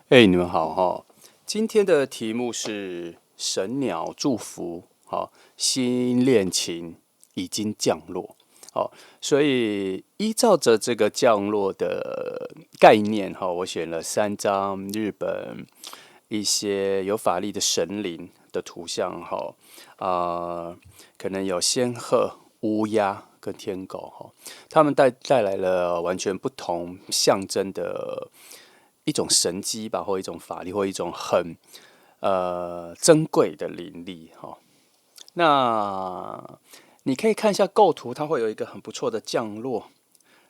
你们好哈。今天的题目是神鸟祝福，好，新恋情已经降落，好，所以依照着这个降落的概念哈，我选了3张日本一些有法力的神灵的图像哈，可能有仙鹤、乌鸦跟天狗哈，他们带来了完全不同象征的一种神机吧，或一种法力，或一种很珍贵的灵力哈。那你可以看一下构图，它会有一个很不错的降落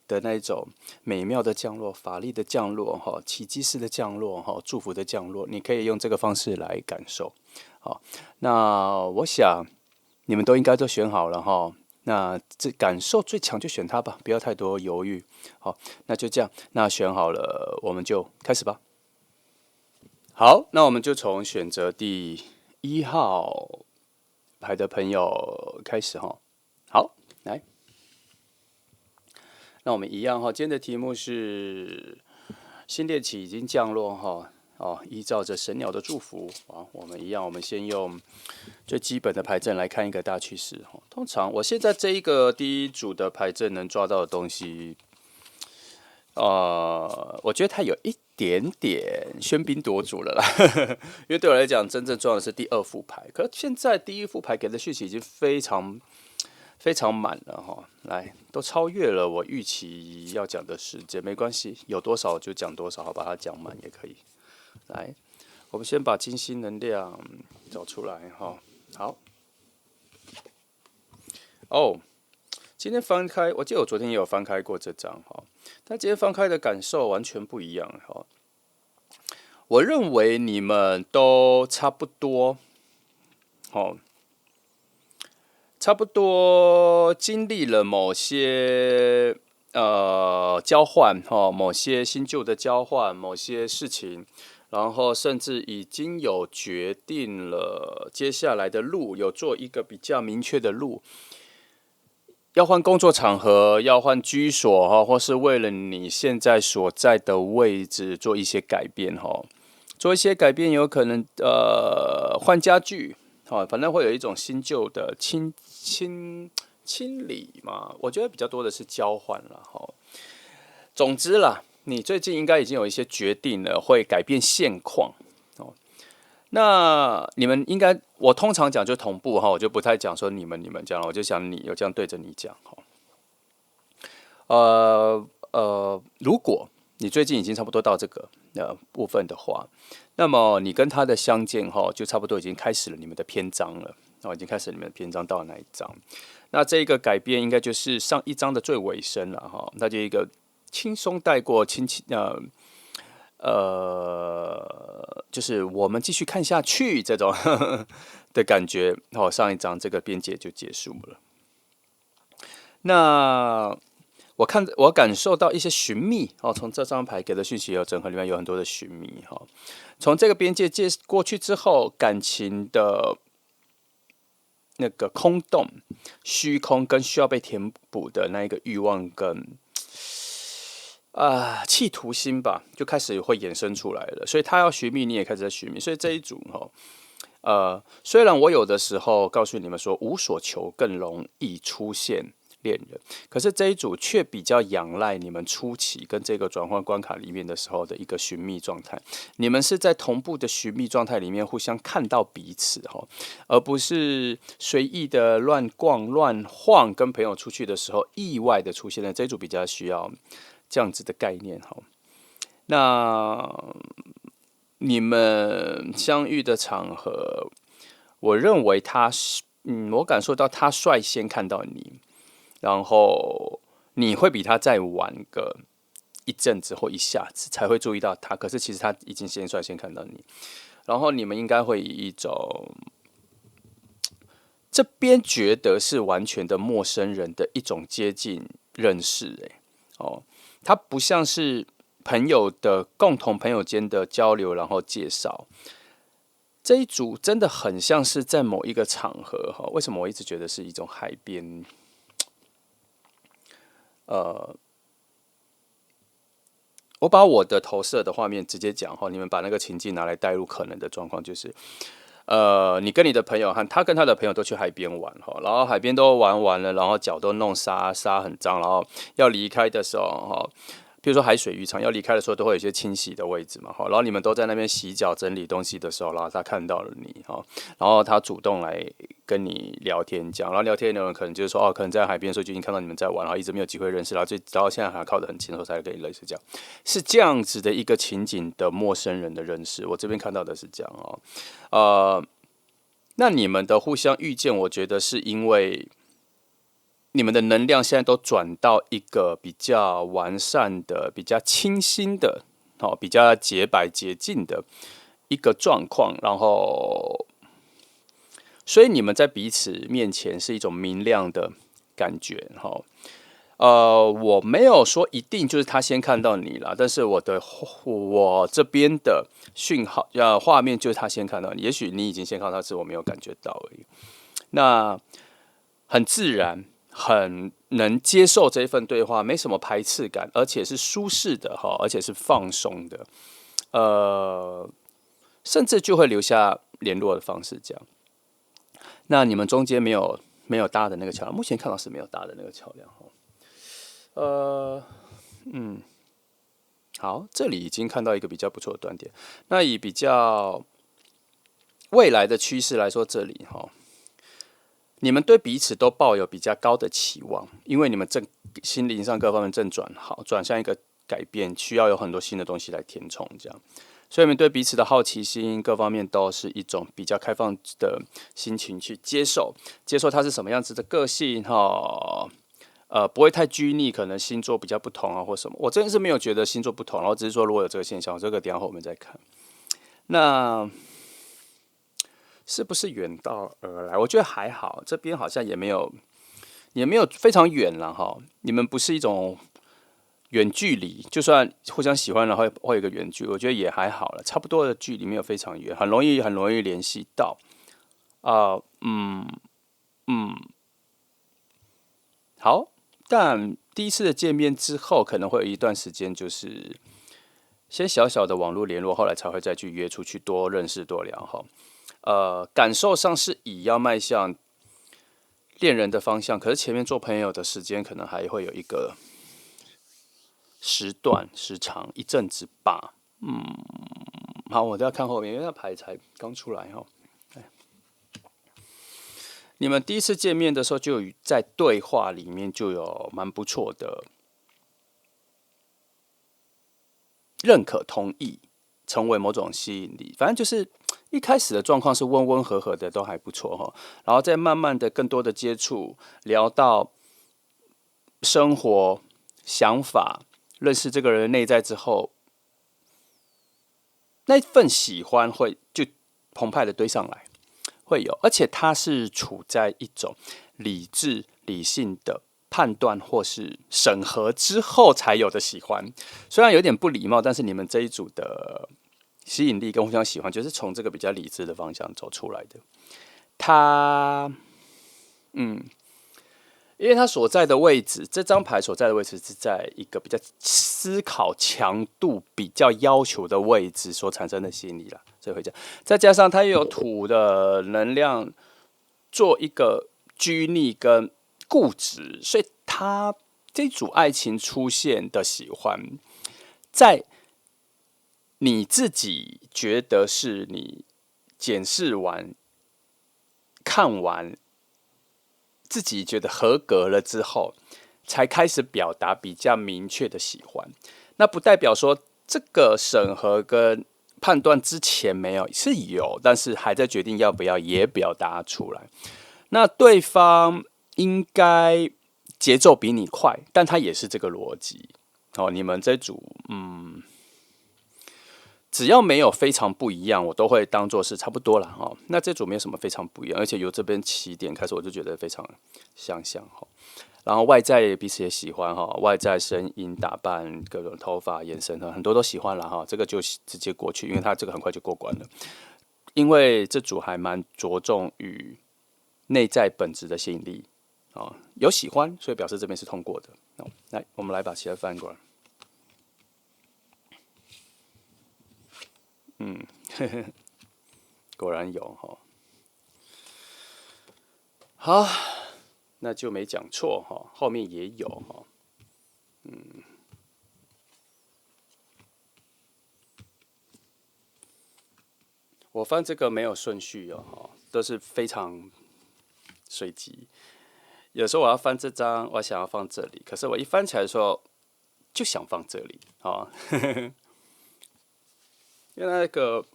的那一种美妙的降落、法力的降落哈、奇迹式的降落哈、祝福的降落，你可以用这个方式来感受。好，那我想你们都应该都选好了哈。那这感受最强就选它吧，不要太多犹豫。好，那就这样，那选好了，我们就开始吧。好，那我们就从选择第1号牌的朋友开始哈。好，来，那我们一样哈。今天的题目是新恋期已经降落哈。哦，依照着神鸟的祝福啊，我们一样，我们先用最基本的牌阵来看一个大趋势哈。通常我现在这一个第一组的牌阵能抓到的东西，我觉得它有一点点喧宾夺主了啦，因为对我来讲，真正重要的是第2副牌。可是现在第1副牌给的讯息已经非常满了哈，来都超越了我预期要讲的时间，没关系，有多少就讲多少，好把它讲满也可以。来，我们先把金星能量找出来哈。好，哦，今天翻开，我记得我昨天也有翻开过这张哈，但今天翻开的感受完全不一样哈。我认为你们都差不多，哦，差不多经历了某些交换哈，某些新旧的交换，某些事情，然后甚至已经有决定了接下来的路，有做一个比较明确的路，要换工作场合，要换居所哈，或是为了你现在所在的位置做一些改变哈。做一些改变，有可能换家具，好，反正会有一种新旧的清理嘛。我觉得比较多的是交换了哈。总之啦，你最近应该已经有一些决定了，会改变现况哦。那你们应该，我通常讲就同步哈，我就不太讲说你们这样，我就想你有这样对着你讲哈。如果你最近已经差不多到这个部分的话，那么你跟他的相见哈，就差不多已经开始了你们的篇章了。已经开始你们的篇章到了哪一章？那这一个改变应该就是上一章的最尾声了哈。那就一个轻松带过，就是我们继续看下去这种的感觉。上一章这个边界就结束了。那我感受到一些寻觅哦，从这张牌给的讯息有整合里面有很多的寻觅哈。从这个边界过去之后，感情的那个空洞、虚空跟需要被填补的那一个欲望跟企图心吧，就开始会衍生出来了。所以他要寻觅，你也开始在寻觅。所以这一组哈，虽然我有的时候告诉你们说无所求更容易出现恋人，可是这一组却比较仰赖你们初期跟这个转换关卡里面的时候的一个寻觅状态。你们是在同步的寻觅状态里面互相看到彼此哈，而不是随意的乱逛乱晃，跟朋友出去的时候意外的出现的。这一组比较需要这样子的概念哈。那你们相遇的场合，我认为他是，我感受到他率先看到你，然后你会比他再晚个一阵子或一下子才会注意到他，可是其实他已经先率先看到你，然后你们应该会以一种这边觉得是完全的陌生人的一种接近认识，他不像是朋友的共同朋友间的交流，然后介绍。这一组真的很像是在某一个场合哈，为什么我一直觉得是一种海边？我把我的投射的画面直接讲哈，你们把那个情境拿来带入可能的状况，就是你跟你的朋友和他跟他的朋友都去海边玩哈，然后海边都玩完了，然后脚都弄沙很脏，然后要离开的时候哈，比如说海水浴场要离开的时候，都会有一些清洗的位置嘛哈，然后你们都在那边洗脚整理东西的时候，然后他看到了你哈，然后他主动来跟你聊天讲，然后聊天的人可能就是说哦，可能在海边的时候就已经看到你们在玩，然后一直没有机会认识，然后直到现在还靠得很近的时候才跟你类似这样，是这样子的一个情景的陌生人的认识，我这边看到的是这样哦，那你们的互相遇见，我觉得是因为你们的能量现在都转到一个比较完善的、比较清新的、比较洁白洁净的一个状况，然后，所以你们在彼此面前是一种明亮的感觉，我没有说一定就是他先看到你了，但是我这边的讯号画面就是他先看到你，也许你已经先看到他，是我没有感觉到而已。那很自然，很能接受这一份对话，没什么排斥感，而且是舒适的哈，而且是放松的，甚至就会留下联络的方式这样。那你们中间没有搭的那个桥梁，目前看到是没有搭的那个桥梁哈。好，这里已经看到一个比较不错的断点。那以比较未来的趋势来说，这里你们对彼此都抱有比较高的期望，因为你们心灵上各方面正转向一个改变，需要有很多新的东西来填充，这样，所以你们对彼此的好奇心各方面都是一种比较开放的心情去接受他是什么样子的个性不会太拘泥，可能星座比较不同啊，或什么。我真的是没有觉得星座不同，然后只是说如果有这个现象，这个等一下后面再看。那是不是远道而来？我觉得还好，这边好像也没有非常远了哈。你们不是一种远距离，就算互相喜欢，然后会有一个远距，我觉得也还好了，差不多的距离没有非常远，很容易联系到啊、好。但第一次的见面之后，可能会有一段时间，就是先小小的网络联络，后来才会再去约出去多认识多聊哈。感受上是以要迈向恋人的方向，可是前面做朋友的时间可能还会有一个时长一阵子吧。好，我都要看后面，因为那牌才刚出来哈。你们第一次见面的时候，就在对话里面就有蛮不错的认可、同意，成为某种吸引力。反正就是一开始的状况是温和和的，都还不错哈。然后再慢慢的更多的接触，聊到生活、想法，认识这个人的内在之后，那份喜欢会就澎湃的堆上来。会有，而且它是处在一种理性的判断或是审核之后才有的喜欢。虽然有点不礼貌，但是你们这一组的吸引力跟互相喜欢，就是从这个比较理智的方向走出来的。他，因为他所在的位置，这张牌所在的位置是在一个比较思考强度比较要求的位置所产生的吸引力啦，所以会这样。再加上它又有土的能量做一个拘泥跟固执，所以他这组爱情出现的喜欢，在你自己觉得是你检视完、看完。自己觉得合格了之后，才开始表达比较明确的喜欢。那不代表说这个审核跟判断之前没有，是有，但是还在决定要不要也表达出来。那对方应该节奏比你快，但他也是这个逻辑。你们这组只要没有非常不一样，我都会当做是差不多了哈。那这组没有什么非常不一样，而且由这边起点开始，我就觉得非常相像哈。然后外在彼此也喜欢哈，外在声音、打扮、各种头发、眼神很多都喜欢了哈。这个就直接过去，因为他这个很快就过关了。因为这组还蛮着重于内在本质的吸引力有喜欢，所以表示这边是通过的。来，我们来把其他翻过来。嗯，果然有哈。好，那就没讲错哈，后面也有哈。我翻这个没有顺序哦，哈，都是非常随机。有时候我要翻这张，我想要放这里，可是我一翻起来的时候就想放这里啊，因为那个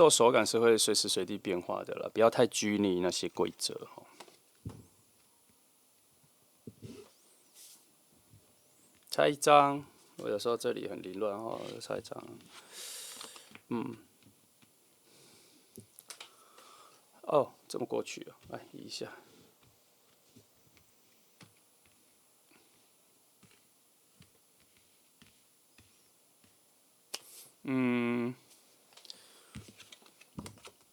手感是会随时随地变化的了，不要太拘泥那些规则哈。猜一张，我有时候这里很凌乱哦，猜一张，哦，这么过去啊，来移一下。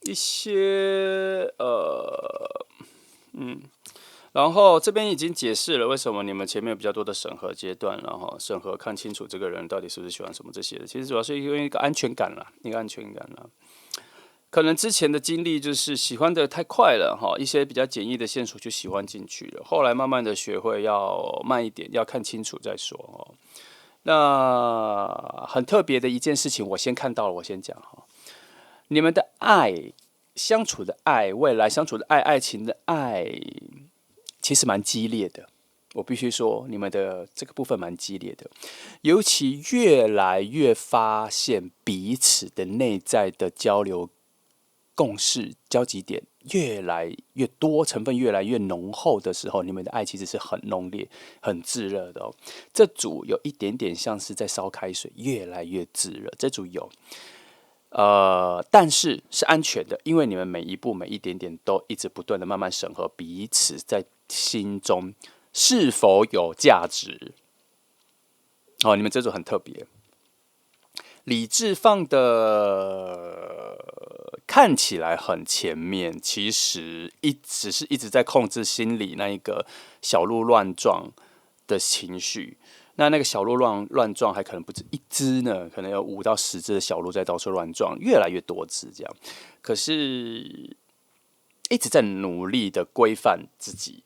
一些然后这边已经解释了为什么你们前面有比较多的审核阶段，然后审核看清楚这个人到底是不是喜欢什么这些的。其实主要是因为一个安全感啦，一个安全感啦。可能之前的经历就是喜欢的太快了哈，一些比较简易的线索就喜欢进去了，后来慢慢的学会要慢一点，要看清楚再说哦。那很特别的一件事情，我先看到了，我先讲哈。你们的爱，相处的爱，未来相处的爱，爱情的爱，其实蛮激烈的。我必须说，你们的这个部分蛮激烈的，尤其越来越发现彼此的内在的交流、共识、交集点越来越多，成分越来越浓厚的时候，你们的爱其实是很浓烈、很炙热的哦。这组有一点点像是在烧开水，越来越炙热。这组有。但是是安全的，因为你们每一步每一点点都一直不断的慢慢审核彼此在心中是否有价值。哦，你们这组很特别，理智放的看起来很前面，其实一直在控制心里那一个小鹿乱撞的情绪。那个小鹿乱撞，还可能不止一只呢，可能有5到10只的小鹿在到处乱撞，越来越多只这样。可是一直在努力的规范自己，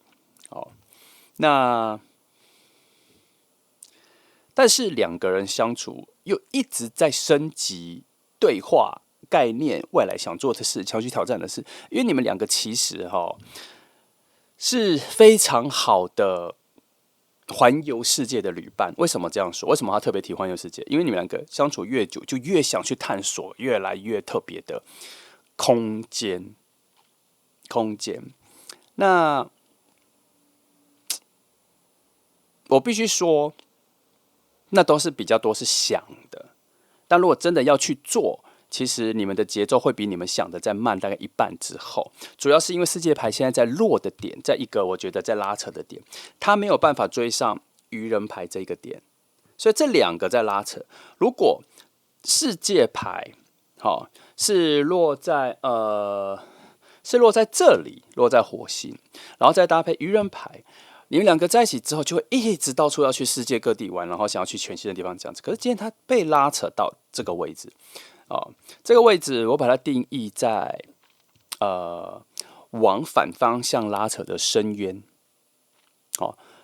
哦，那但是两个人相处又一直在升级对话概念，未来想做的事，想去挑战的事，因为你们两个其实是非常好的环游世界的旅伴。为什么这样说？为什么他特别提环游世界？因为你们两个相处越久，就越想去探索越来越特别的空间。那我必须说，那都是比较多是想的。但如果真的要去做，其实你们的节奏会比你们想的再慢大概一半之后。主要是因为世界牌现在在落的点，在一个我觉得在拉扯的点，他没有办法追上愚人牌这一个点，所以这两个在拉扯。如果世界牌是落在这里，落在火星，然后再搭配愚人牌，你们两个在一起之后，就会一直到处要去世界各地玩，然后想要去全新的地方这样子。可是今天他被拉扯到这个位置，这个位置我把它定义在往反方向拉扯的深渊，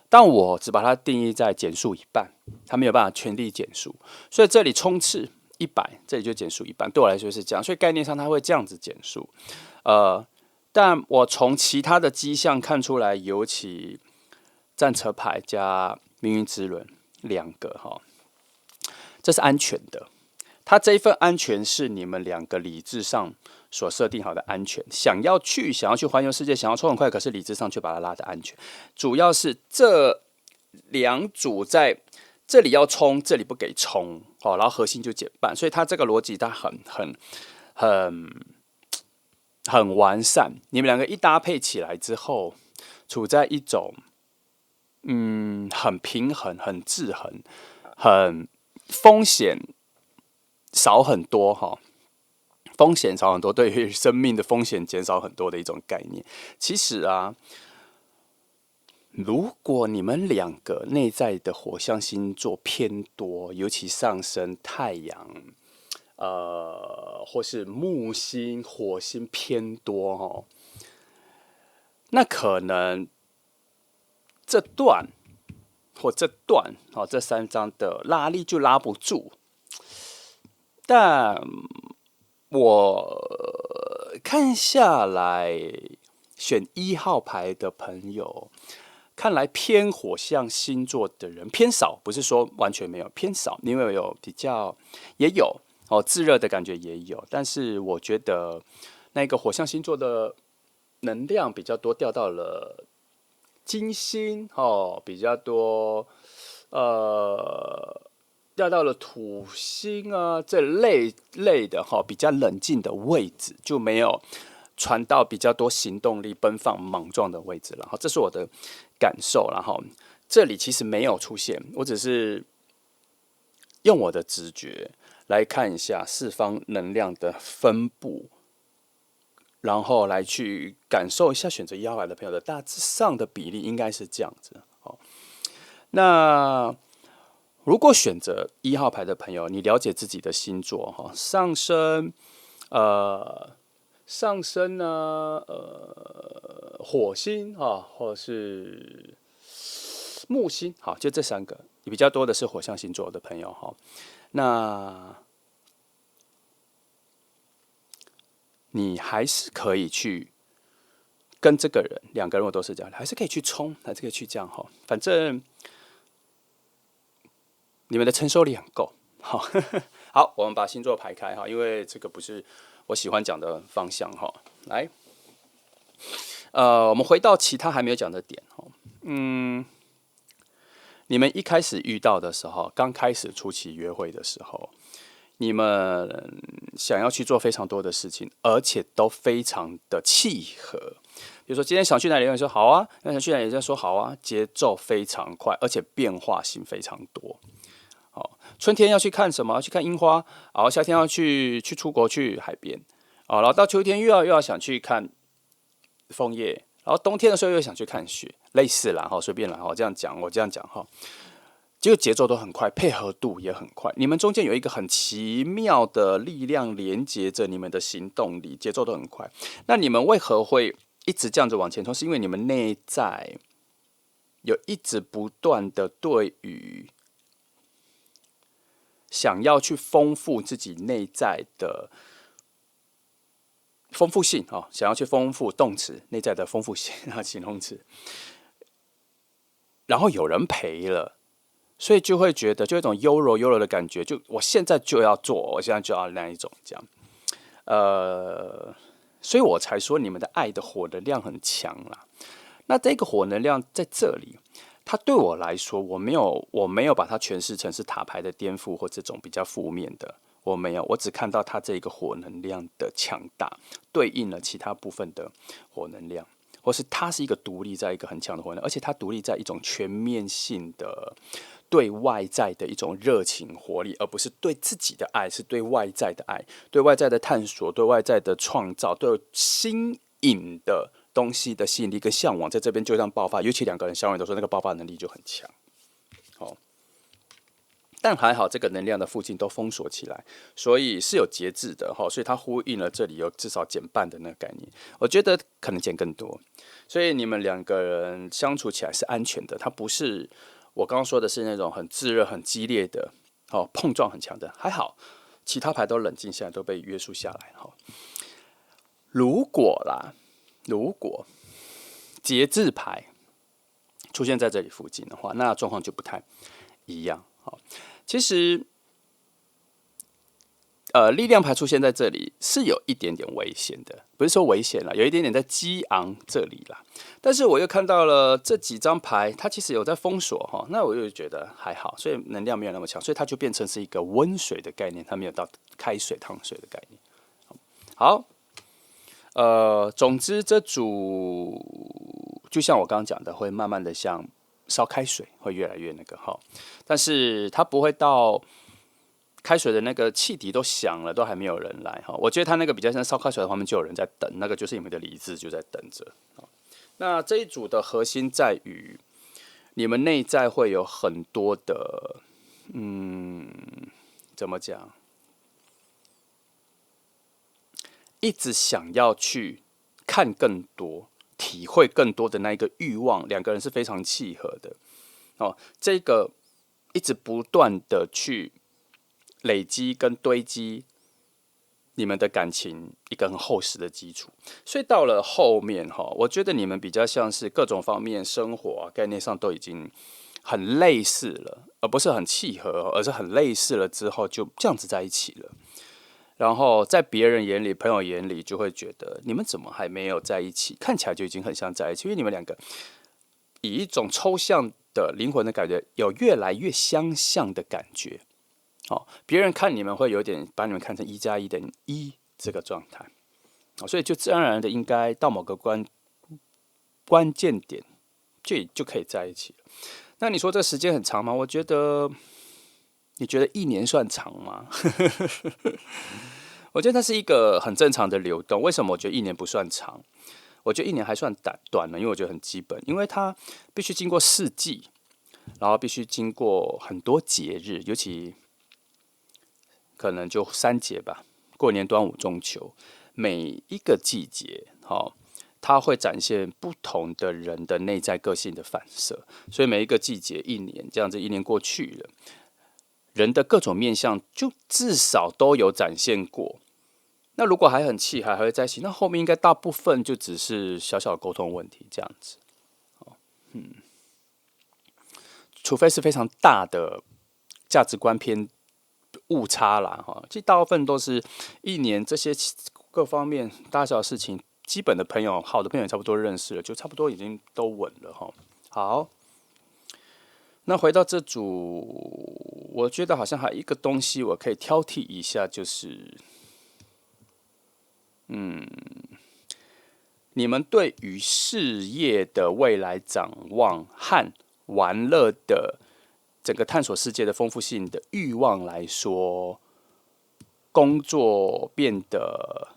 但我只把它定义在减速一半，它没有办法全力减速，所以这里冲刺100，这里就减速一半，对我来说是这样，所以概念上它会这样子减速，但我从其他的迹象看出来，尤其战车牌加命运之轮2个这是安全的。它这一份安全是你们两个理智上所设定好的安全，想要去环游世界，想要冲很快，可是理智上却把它拉的安全。主要是这2组在这里要冲，这里不给冲，然后核心就减半，所以它这个逻辑它很完善。你们两个一搭配起来之后，处在一种很平衡、很制衡、很风险少很多风险少很多，对于生命的风险减少很多的一种概念。其实如果你们两个内在的火象星座偏多，尤其上升太阳，或是木星、火星偏多哦，那可能这段或这段哦，这3张的拉力就拉不住。但我看下来，选1号牌的朋友，看来偏火象星座的人偏少，不是说完全没有，偏少，因为有比较也有哦，炙热的感觉也有，但是我觉得那个火象星座的能量比较多，掉到了金星哦，比较多掉到了土星啊这类的哈，比较冷静的位置，就没有传到比较多行动力、奔放、莽撞的位置了。哈，这是我的感受。然后这里其实没有出现，我只是用我的直觉来看一下四方能量的分布，然后来去感受一下选择1号牌的朋友的大致上的比例应该是这样子。哦，那如果选择1号牌的朋友，你了解自己的星座哈，上升，上升呢，火星啊，或是木星，好，就这3个，比较多的是火象星座的朋友哈。那你还是可以去跟这个人，2个人我都是这样，还是可以去冲，还是可以去这样哈，反正你们的承受力很够。好，好，我们把星座排开哈，因为这个不是我喜欢讲的方向哈。来，我们回到其他还没有讲的点哈。你们一开始遇到的时候，刚开始初期约会的时候，你们想要去做非常多的事情，而且都非常的契合。比如说今天想去哪里，有人说好啊；想去哪里，有人说好啊。节奏非常快，而且变化性非常多。好，春天要去看什么？要去看樱花。然后夏天要去出国去海边。然后到秋天又要想去看枫叶。然后冬天的时候又想去看雪，类似啦，哈，随便啦，哈，这样讲，我这样讲哈，这个节奏都很快，配合度也很快，你们中间有一个很奇妙的力量连接着你们的行动力，节奏都很快。那你们为何会一直这样子往前冲？是因为你们内在有一直不断的对于想要去丰富自己内在的丰富性啊，想要去丰富动词内在的丰富性啊，形容词，然后有人陪了，所以就会觉得就有一种优柔的感觉，就我现在就要做，我现在就要那一种这样，所以我才说你们的爱的火能量很强啦。那这个火能量在这里，它对我来说，我没有把它诠释成是塔牌的颠覆或这种比较负面的。我没有，我只看到它这个火能量的强大，对应了其他部分的火能量，或是它是一个独立在一个很强的火能量，而且它独立在一种全面性的对外在的一种热情活力，而不是对自己的爱，是对外在的爱，对外在的探索，对外在的创造，对新颖的东西的吸引力跟向往，在这边就让爆发，尤其2个人相爱的时候，那个爆发能力就很强。好。但还好，这个能量的附近都封锁起来，所以是有节制的哈，所以它呼应了这里有至少减半的那个概念。我觉得可能减更多，所以你们2个人相处起来是安全的。它不是我刚刚说的是那种很炙热、很激烈的，哦，碰撞很强的。还好，其他牌都冷静下来，都被约束下来哈。如果节制牌出现在这里附近的话，那状况就不太一样。好。其实，力量牌出现在这里是有一点点危险的，不是说危险啦，有一点点在激昂这里啦。但是我又看到了这几张牌，它其实有在封锁哈，那我又觉得还好，所以能量没有那么强，所以它就变成是一个温水的概念，它没有到开水烫水的概念。好，总之这组就像我刚刚讲的，会慢慢的像烧开水，会越来越那个哈，但是它不会到开水的那个汽笛都响了，都还没有人来哈。我觉得他那个比较像烧开水的旁边就有人在等，那个就是你们的理智就在等着。那这一组的核心在于，你们内在会有很多的，怎么讲？一直想要去看更多、体会更多的那一个欲望，两个人是非常契合的。这个一直不断的去累积跟堆积你们的感情一个很厚实的基础，所以到了后面我觉得你们比较像是各种方面生活概念上都已经很类似了，而不是很契合，而是很类似了之后就这样子在一起了。然后在别人眼里、朋友眼里就会觉得你们怎么还没有在一起？看起来就已经很像在一起，因为你们两个以一种抽象的灵魂的感觉，有越来越相像的感觉。别人看你们会有点把你们看成1+1=1这个状态，所以就自然而然的应该到某个关键点就可以在一起了。那你说这时间很长吗？我觉得，你觉得1年算长吗？我觉得它是一个很正常的流动。为什么我觉得1年不算长？我觉得1年还算短呢，因为我觉得很基本，因为它必须经过4季，然后必须经过很多节日，尤其可能就3节吧，过年、端午、中秋，每一个季节，它会展现不同的人的内在个性的反射，所以每一个季节1年这样子，1年过去了，人的各种面向就至少都有展现过。那如果还很气，还会在一起，那后面应该大部分就只是小小的沟通问题这样子。除非是非常大的价值观偏误差啦，其实大部分都是1年，这些各方面大小事情，基本的朋友、好的朋友差不多认识了，就差不多已经都稳了哈。好，那回到这组，我觉得好像还有一个东西我可以挑剔一下，就是你们对于事业的未来展望和玩乐的整个探索世界的丰富性的欲望来说，工作变得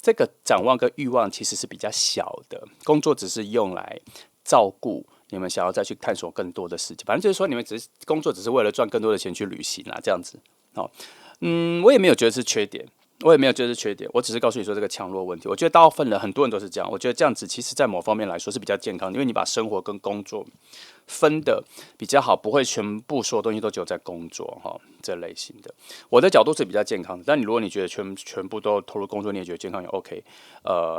这个展望跟欲望其实是比较小的，工作只是用来照顾你们想要再去探索更多的事情。反正就是说，你们工作只是为了赚更多的钱去旅行啦，这样子。我也没有觉得是缺点，我只是告诉你说这个强弱问题。我觉得大部分人很多人都是这样，我觉得这样子其实在某方面来说是比较健康的，因为你把生活跟工作分的比较好，不会全部所有东西都只有在工作这类型的。我的角度是比较健康的，但如果你觉得全部都投入工作，你也觉得健康也 OK。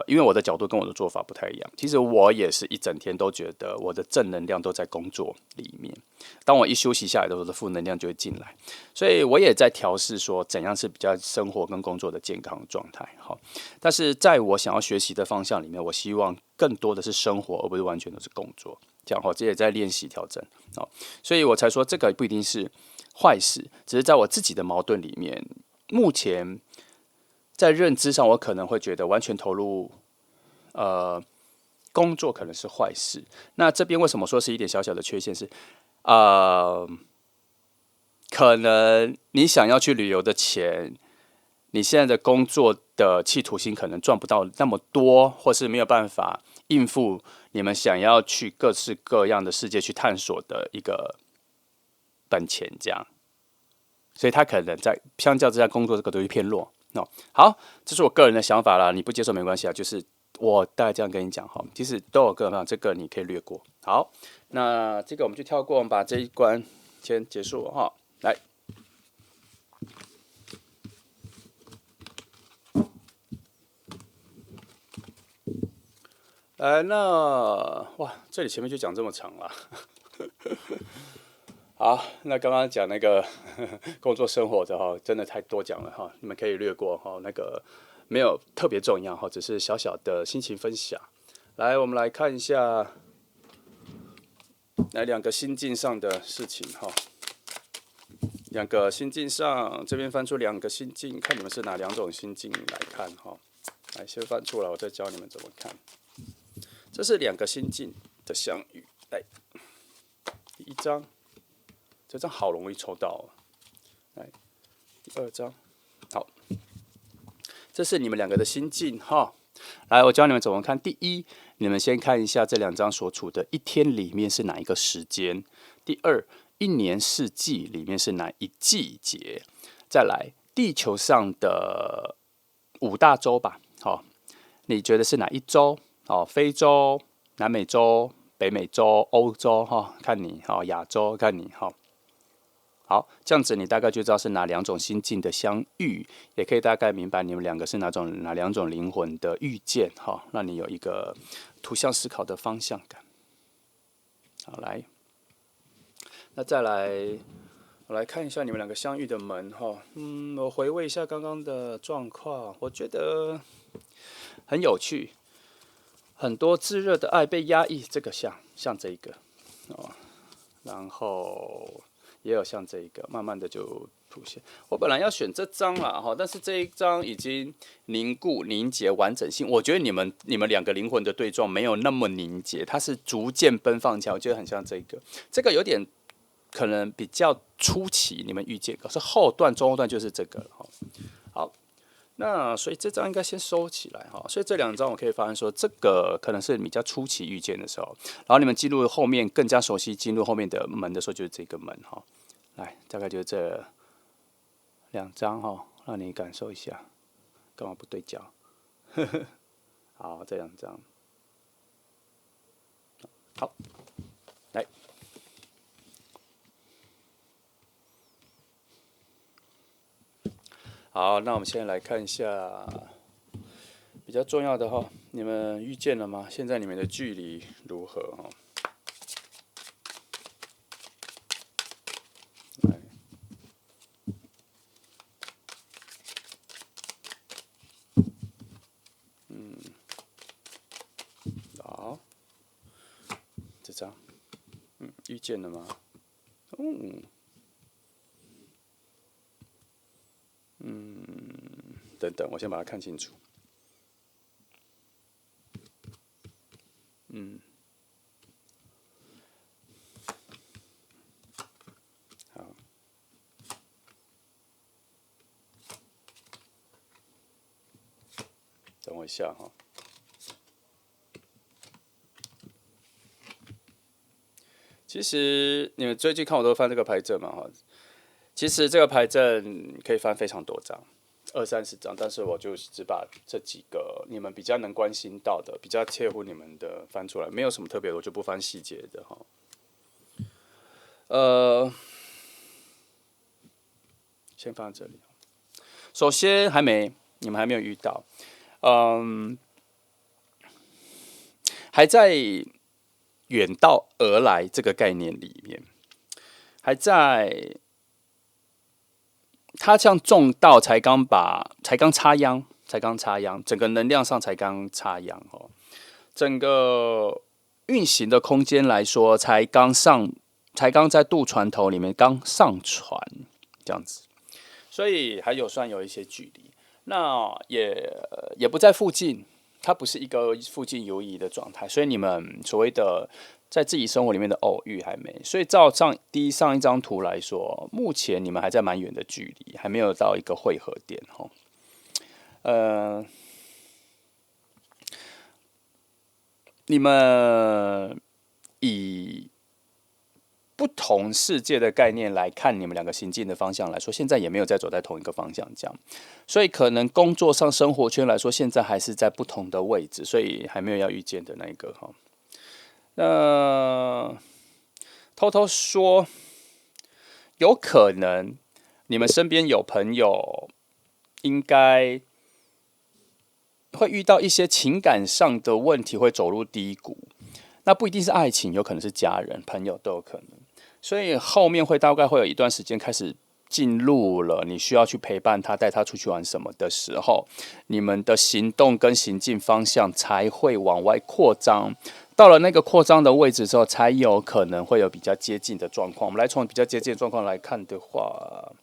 因为我的角度跟我的做法不太一样。其实我也是一整天都觉得我的正能量都在工作里面，当我一休息下来的时候，我的负能量就会进来。所以我也在调试说怎样是比较生活跟工作的健康状态。但是在我想要学习的方向里面，我希望更多的是生活，而不是完全都是工作。这样这也在练习调整。所以我才说这个不一定是坏事，只是在我自己的矛盾里面，目前在认知上，我可能会觉得完全投入工作可能是坏事。那这边为什么说是一点小小的缺陷是，可能你想要去旅游的钱，你现在的工作的企图心可能赚不到那么多，或是没有办法应付你们想要去各式各样的世界去探索的一个本钱，这样，所以他可能在相较之下工作这个东西偏弱。好，这是我个人的想法啦，你不接受没关系啊，就是我大概这样跟你讲其实都有个人想法，这个你可以略过。好，那这个我们就跳过，我们把这一关先结束来。哇，这里前面就讲这么长了。好，那刚刚讲那个工作生活的真的太多讲了你们可以略过那个没有特别重要只是小小的心情分享。来，我们来看一下，来2个心境上的事情2个心境上，这边翻出2个心境，看你们是哪2种心境来看来，先翻出来，我再教你们怎么看。这是2个心境的相遇。来，第1张，这张好容易抽到来，第2张，好，这是你们2个的心境来，我教你们怎么看。第一，你们先看一下这2张所处的一天里面是哪一个时间。第二，1年4季里面是哪一季节。再来，地球上的5大洲吧，好，你觉得是哪一洲？哦，非洲、南美洲、北美洲、欧洲，哈，看你，好，亚洲看你，好。好，这样子你大概就知道是哪两种心境的相遇，也可以大概明白你们两个是哪两种灵魂的遇见，哈，让你有一个图像思考的方向感。好，来，那再来，我来看一下你们两个相遇的门，哈，我回味一下刚刚的状况，我觉得很有趣，很多炙热的爱被压抑，这个像这一个，哦，然后。也有像这一个，慢慢的就出现。我本来要选这张啦，哈，但是这一张已经凝固、凝结、完整性。我觉得你们两个灵魂的对撞没有那么凝结，它是逐渐奔放起来。我觉得很像这个，这个有点可能比较初期你们遇见，可是后段、中后段就是这个了，哈。好。那所以这张应该先收起来哈，所以这2张我可以发现说，这个可能是比较初期遇见的时候，然后你们进入后面更加熟悉进入后面的门的时候，就是这个门哈。来，大概就是这2张哈，让你感受一下，干嘛不对焦？好，这2张，好，来。好，那我们现在来看一下比较重要的哈，你们遇见了吗？现在你们的距离如何哈？好，这张，遇见了吗？等等，我先把它看清楚。好，等我一下哈。其实你们最近看我都翻这个牌阵嘛哈，其实这个牌阵可以翻非常多张，20-30张，但是我就只把这几个你们比较能关心到的、比较切乎你们的翻出来，没有什么特别的，我就不翻细节的哈。先放在这里。首先你们还没有遇到，还在远道而来这个概念里面，还在他像种稻才刚插秧，整个能量上才刚插秧哦，整个运行的空间来说，才刚在渡船头里面刚上船这样子，所以算有一些距离，那也不在附近。它不是一个附近游移的状态，所以你们所谓的在自己生活里面的偶遇还没，所以照上一张图来说，目前你们还在蛮远的距离，还没有到一个汇合点哈。你们以不同世界的概念来看，你们两个行进的方向来说，现在也没有在走在同一个方向，这样，所以可能工作上、生活圈来说，现在还是在不同的位置，所以还没有要遇见的那一个哈。那偷偷说，有可能你们身边有朋友，应该会遇到一些情感上的问题，会走入低谷。那不一定是爱情，有可能是家人、朋友都有可能。所以后面大概会有一段时间开始进入了你需要去陪伴他、带他出去玩什么的时候，你们的行动跟行进方向才会往外扩张。到了那个扩张的位置之后，才有可能会有比较接近的状况。我们来从比较接近的状况来看的话，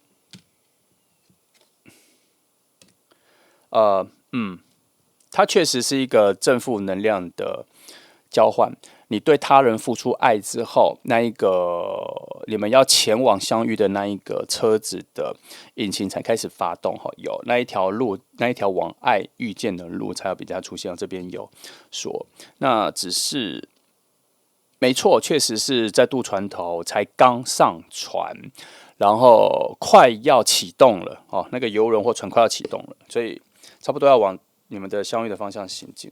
它确实是一个正负能量的交换。你对他人付出爱之后，那一个你们要前往相遇的那一个车子的引擎才开始发动，有那一条路，那一条往爱遇见的路才有比较出现。这边有说，那只是没错，确实是在渡船头才刚上船，然后快要启动了哦，那个游轮或船快要启动了，所以差不多要往你们的相遇的方向行进。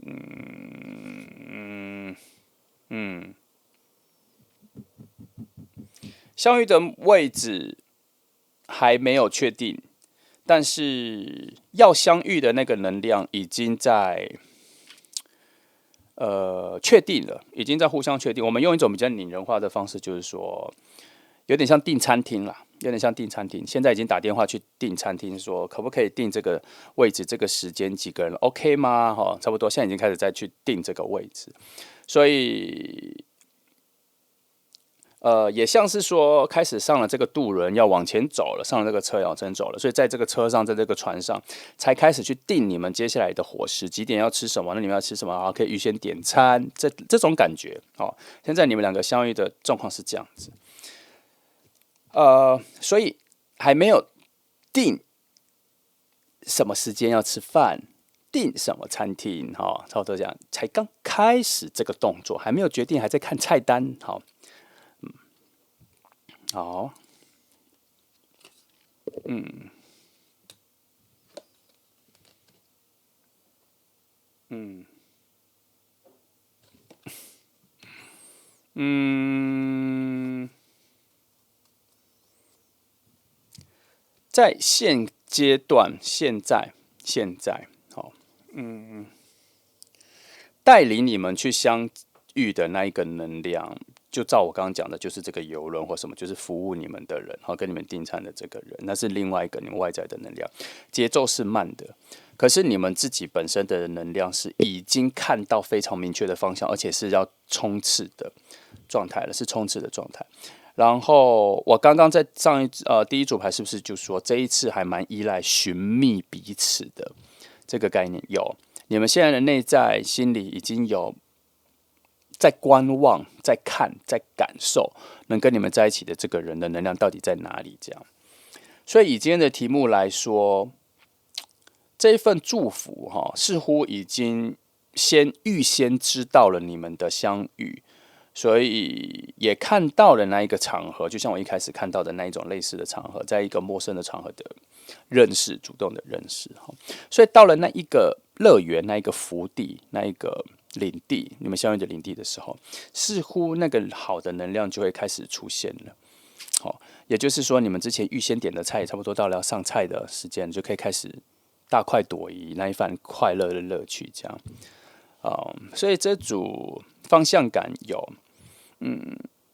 相遇的位置还没有确定，但是要相遇的那个能量已经在确定了，已经在互相确定。我们用一种比较拟人化的方式，就是说，有点像订餐厅啦，有点像订餐厅。现在已经打电话去订餐厅，说可不可以订这个位置、这个时间、几个人 ，OK 吗？哈，差不多，现在已经开始再去订这个位置，所以。也像是说，开始上了这个渡轮，要往前走了，上了这个车要往前走了，所以在这个车上，在这个船上，才开始去定你们接下来的伙食，几点要吃什么，那你们要吃什么啊？可以预先点餐，这种感觉。哦，现在你们两个相遇的状况是这样子，所以还没有定什么时间要吃饭，定什么餐厅，哈，差不多这样，才刚开始这个动作，还没有决定，还在看菜单，好。好，在现阶段，现在，好，带领你们去相遇的那一个能量，就照我刚刚讲的，就是这个游轮或什么，就是服务你们的人，好，跟你们订餐的这个人，那是另外一个你们外在的能量，节奏是慢的，可是你们自己本身的能量是已经看到非常明确的方向，而且是要冲刺的状态了，是冲刺的状态。然后我刚刚在第一组牌是不是就说这一次还蛮依赖寻觅彼此的这个概念？有，你们现在的内在心里已经有在观望、在看、在感受，能跟你们在一起的这个人的能量到底在哪里？这样，所以以今天的题目来说，这一份祝福似乎已经预先知道了你们的相遇。所以也看到了那一个场合，就像我一开始看到的那一种类似的场合，在一个陌生的场合的认识，主动的认识。所以到了那一个乐园、那一个福地、那一个领地，你们相遇的领地的时候，似乎那个好的能量就会开始出现了。好，也就是说，你们之前预先点的菜，差不多到了要上菜的时间，就可以开始大快朵颐，那一番快乐的乐趣，这样。所以这组方向感有。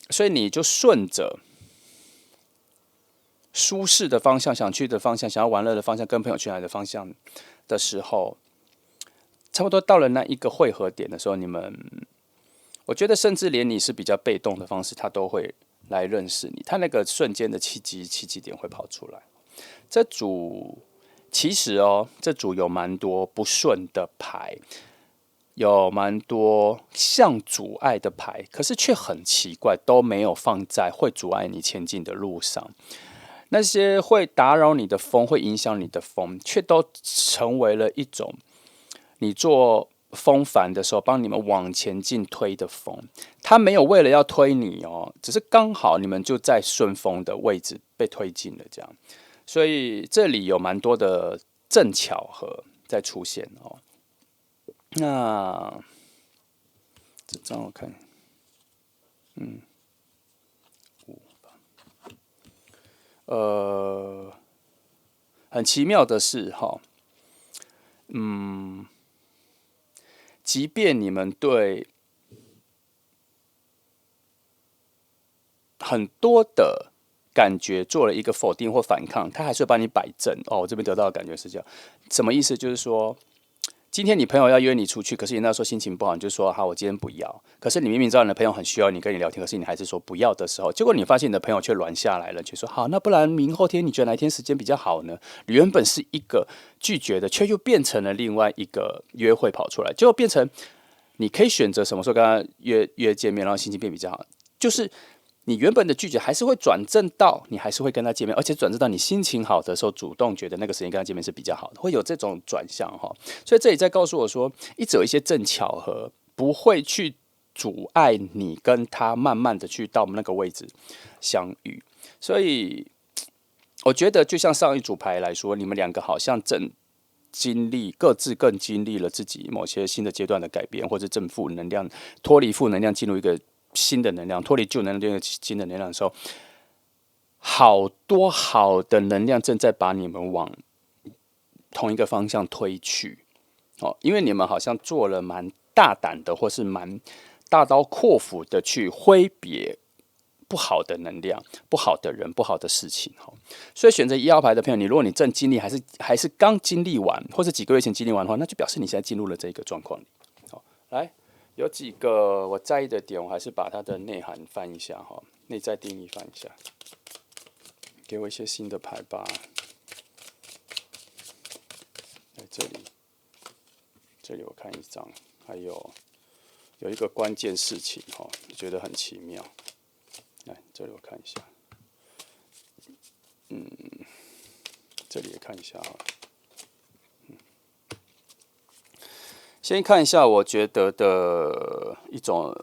所以你就顺着舒适的方向，想去的方向，想要玩乐的方向，跟朋友去哪的方向的时候，差不多到了那一个汇合点的时候，我觉得甚至连你是比较被动的方式，他都会来认识你，他那个瞬间的契机点会跑出来。这组其实这组有蛮多不顺的牌。有蛮多像阻碍的牌，可是却很奇怪，都没有放在会阻碍你前进的路上。那些会打扰你的风，会影响你的风，却都成为了一种你做风帆的时候帮你们往前进推的风。它没有为了要推你只是刚好你们就在顺风的位置被推进了这样。所以这里有蛮多的正巧合在出现那这张我看，很奇妙的是即便你们对很多的感觉做了一个否定或反抗，他还是会把你摆正我这边得到的感觉是这样，什么意思？就是说。今天你朋友要约你出去，可是你那时候心情不好，你就说好，我今天不要。可是你明明知道你的朋友很需要你跟你聊天，可是你还是说不要的时候，结果你发现你的朋友却软下来了，就说好，那不然明后天你觉得哪一天时间比较好呢？你原本是一个拒绝的，却又变成了另外一个约会跑出来，结果变成你可以选择什么时候跟他约见面，然后心情变比较好，就是。你原本的拒绝还是会转正到，你还是会跟他见面，而且转正到你心情好的时候，主动觉得那个时间跟他见面是比较好的，会有这种转向所以这里在告诉我说，一直有一些正巧合，不会去阻碍你跟他慢慢的去到那个位置相遇。所以我觉得，就像上一组牌来说，你们两个好像正各自更经历了自己某些新的阶段的改变，或者正负能量脱离负能量，进入一个新的能量，脱离旧能量进入一个新的能量的时候，好多好的能量正在把你们往同一个方向推去。因为你们好像做了蛮大胆的，或是蛮大刀阔斧的去挥别不好的能量、不好的人、不好的事情。所以选择1号牌的朋友，如果你正经历还是刚经历完，或是几个月前经历完的话，那就表示你现在进入了这个状况里。来，有几个我在意的点，我还是把它的内涵翻一下哈，内在定义翻一下，给我一些新的牌吧。在这里我看一张，还有一个关键事情哈，我觉得很奇妙。来，这里我看一下，这里也看一下哈。先看一下，我觉得的一种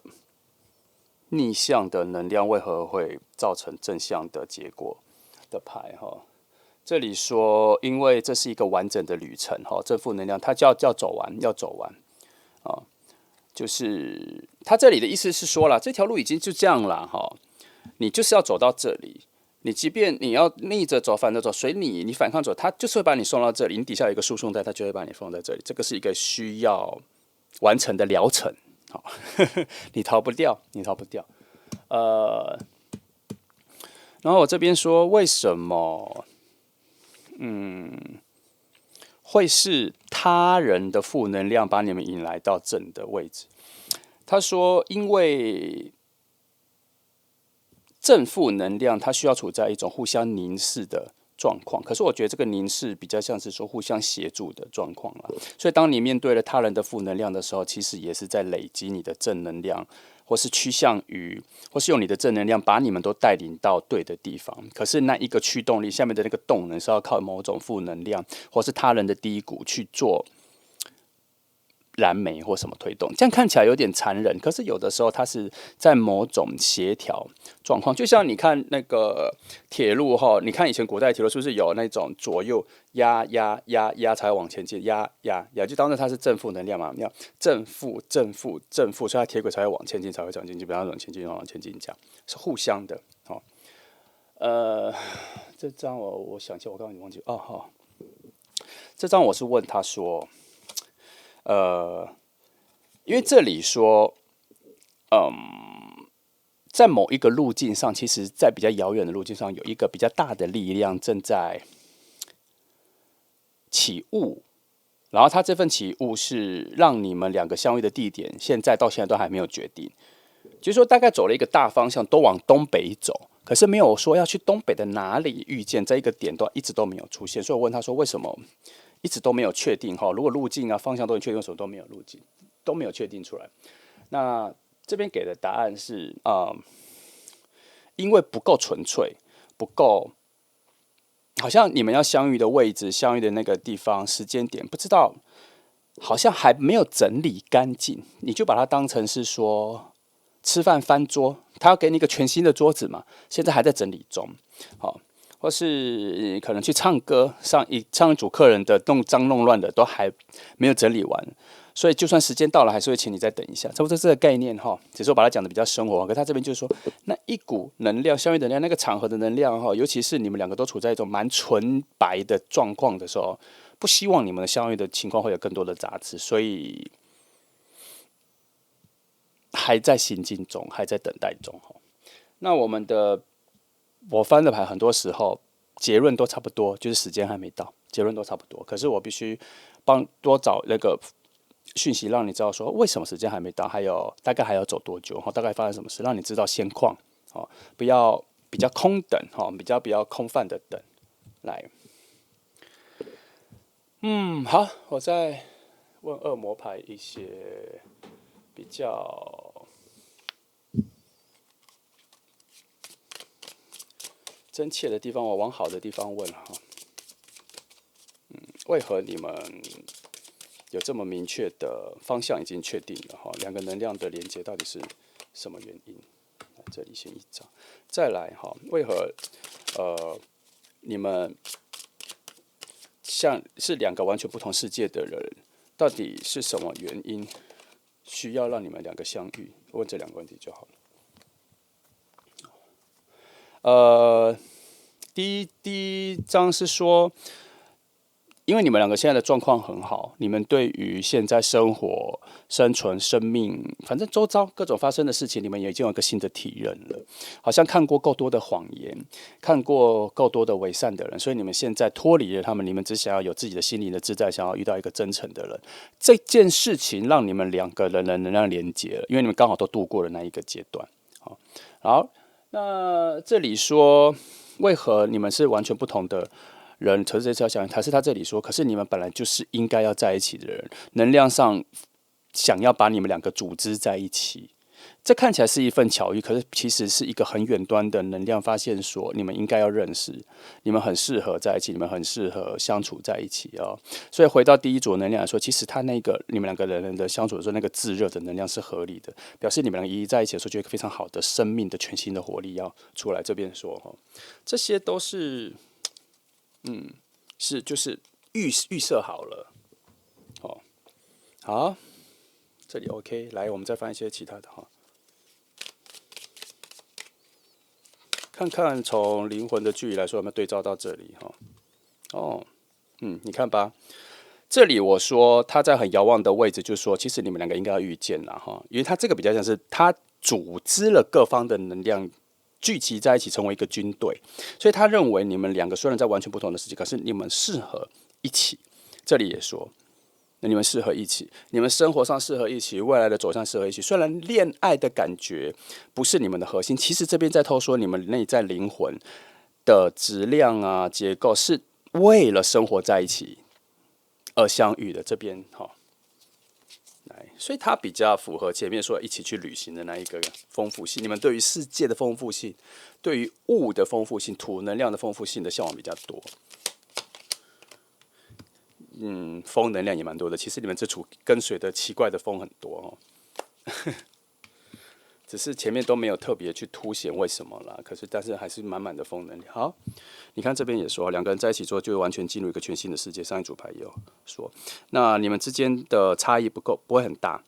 逆向的能量为何会造成正向的结果的牌哈。这里说，因为这是一个完整的旅程哈，正负能量它要走完，要走完啊，就是他这里的意思是说了，这条路已经就这样了哈，你就是要走到这里。你即便你要逆着走、反着走，随你反抗走，他就是会把你送到这里。你底下有一个输送带，他就会把你放在这里。这个是一个需要完成的疗程，好，你逃不掉，你逃不掉。然后我这边说，为什么，会是他人的负能量把你们引来到正的位置？他说，因为正负能量，它需要处在一种互相凝视的状况。可是我觉得这个凝视比较像是说互相协助的状况啦。所以当你面对了他人的负能量的时候，其实也是在累积你的正能量，或是趋向于，或是用你的正能量把你们都带领到对的地方。可是那一个驱动力下面的那个动能是要靠某种负能量，或是他人的低谷去做燃煤或什么推动，这样看起来有点残忍，可是有的时候它是在某种协调状况，就像你看那个铁路哈，你看以前古代铁路是不是有那种左右压才往前进，压，就当然它是正负能量嘛，要正负，所以它铁轨才会往前进，才会往前进，不要往前进，往前进，这样是互相的。这张我想一下，我刚刚忘记这张我是问他说。因为这里说，在某一个路径上，其实在比较遥远的路径上，有一个比较大的力量正在起雾，然后它这份起雾是让你们两个相遇的地点，到现在都还没有决定，就是说大概走了一个大方向，都往东北走，可是没有说要去东北的哪里遇见，这一个点一直都没有出现，所以我问他说为什么？一直都没有确定哈，如果路径啊方向都很确定，为什么都没有路径，都没有确定出来？那这边给的答案是因为不够纯粹，不够，好像你们要相遇的位置、相遇的那个地方、时间点，不知道，好像还没有整理干净，你就把它当成是说吃饭翻桌，他要给你一个全新的桌子嘛，现在还在整理中，好。或是可能去唱歌，上一组客人的弄脏弄乱的都还没有整理完，所以就算时间到了，还是会请你再等一下。差不多这个概念哈，只是我把它讲的比较生活。可他这边就是说，那一股能量、相遇能量，那个场合的能量哈，尤其是你们两个都处在一种蛮纯白的状况的时候，不希望你们的相遇的情况会有更多的杂质，所以还在行进中，还在等待中哈。那我翻的牌很多时候结论都差不多，就是时间还没到，结论都差不多。可是我必须多找那个讯息，让你知道说为什么时间还没到，大概还要走多久，大概发生什么事，让你知道现况，不要比较空等，比较空泛的等。来，好，我再问恶魔牌一些比较。真切的地方，我往好的地方问哈。为何你们有这么明确的方向已经确定了哈？两个能量的连接到底是什么原因？这里先一张，再来哈，为何你们是两个完全不同世界的人，到底是什么原因需要让你们两个相遇？问这两个问题就好了。第一章是说，因为你们两个现在的状况很好，你们对于现在生活、生存、生命，反正周遭各种发生的事情，你们也已经有一个新的体认了。好像看过够多的谎言，看过够多的伪善的人，所以你们现在脱离了他们，你们只想要有自己的心灵的自在，想要遇到一个真诚的人。这件事情让你们两个人的能量连接了，因为你们刚好都度过了那一个阶段。好，那这里说，为何你们是完全不同的人？可是这次要想，还是他这里说，可是你们本来就是应该要在一起的人，能量上想要把你们两个组织在一起。这看起来是一份巧遇，可是其实是一个很远端的能量发现说，你们应该要认识，你们很适合在一起，你们很适合相处在一起哦。所以回到第一组能量来说，其实他那个你们两个人的相处的时候，那个炙热的能量是合理的，表示你们两个一在一起的时候，就有一个非常好的生命的全新的活力要出来。这边说哈，这些都是就是预设好了哦。好，这里 OK， 来我们再翻一些其他的哈。看看从灵魂的距离来说有没有对照到这里哈？哦，你看吧，这里我说他在很遥望的位置，就是说其实你们两个应该要遇见了哈，因为他这个比较像是他组织了各方的能量聚集在一起，成为一个军队，所以他认为你们两个虽然在完全不同的世界，可是你们适合一起。这里也说。那你们适合一起，你们生活上适合一起，未来的走向适合一起。虽然恋爱的感觉不是你们的核心，其实这边在透说你们内在灵魂的质量啊、结构是为了生活在一起而相遇的。这边来，所以它比较符合前面说一起去旅行的那一个丰富性。你们对于世界的丰富性，对于物的丰富性、土能量的丰富性的向往比较多。风能量也蛮多的。其实你们这组跟随的奇怪的风很多哦，只是前面都没有特别去凸显为什么啦。但是还是满满的风能量。好，你看这边也说，两个人在一起之后就会完全进入一个全新的世界。上一组牌也有说，那你们之间的差异不会很大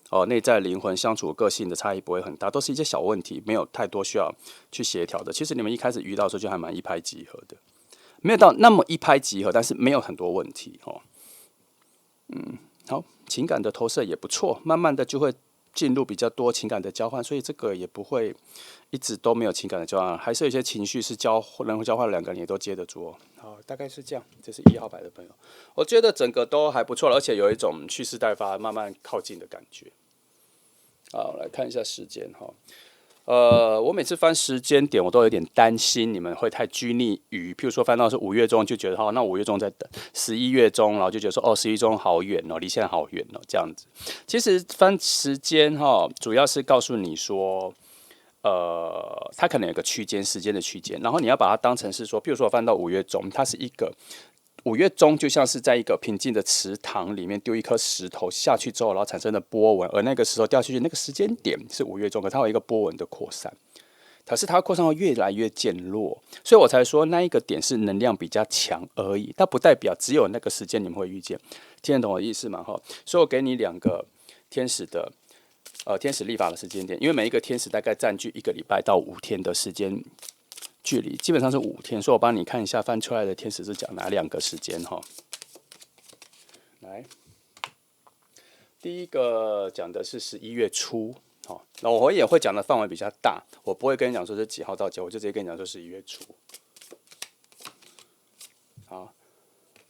哦，内在灵魂相处个性的差异不会很大，都是一些小问题，没有太多需要去协调的。其实你们一开始遇到的时候就还蛮一拍即合的。没有到那么一拍即合，但是没有很多问题哦。好，情感的投射也不错，慢慢的就会进入比较多情感的交换，所以这个也不会一直都没有情感的交换，还是有一些情绪是能够交换，两个人也都接得住哦。好，大概是这样。这是1号牌的朋友，我觉得整个都还不错了，而且有一种蓄势待发、慢慢靠近的感觉。好，来看一下时间哈。我每次翻时间点，我都有点担心你们会太拘泥于，譬如说翻到是5月中，就觉得那5月中在等11月中，然后就觉得说11月中好远哦，离现在好远哦，这样子。其实翻时间主要是告诉你说，它可能有个区间，时间的区间，然后你要把它当成是说，譬如说我翻到5月中，它是一个。5月中就像是在一个平静的池塘里面丢一颗石头下去之后，然后产生的波纹，而那个石头掉下去那个时间点是5月中，可它有一个波纹的扩散，可是它扩散会越来越减弱，所以我才说那一个点是能量比较强而已，它不代表只有那个时间你们会遇见，听得懂我的意思吗？所以我给你2个天使的天使历法的时间点，因为每一个天使大概占据1个礼拜到5天的时间。距离基本上是5天，所以我帮你看一下翻出来的天使是讲哪2个时间哈。来，第一个讲的是11月初，那我也会讲的范围比较大，我不会跟你讲说是几号到几号，我就直接跟你讲说11月初。好，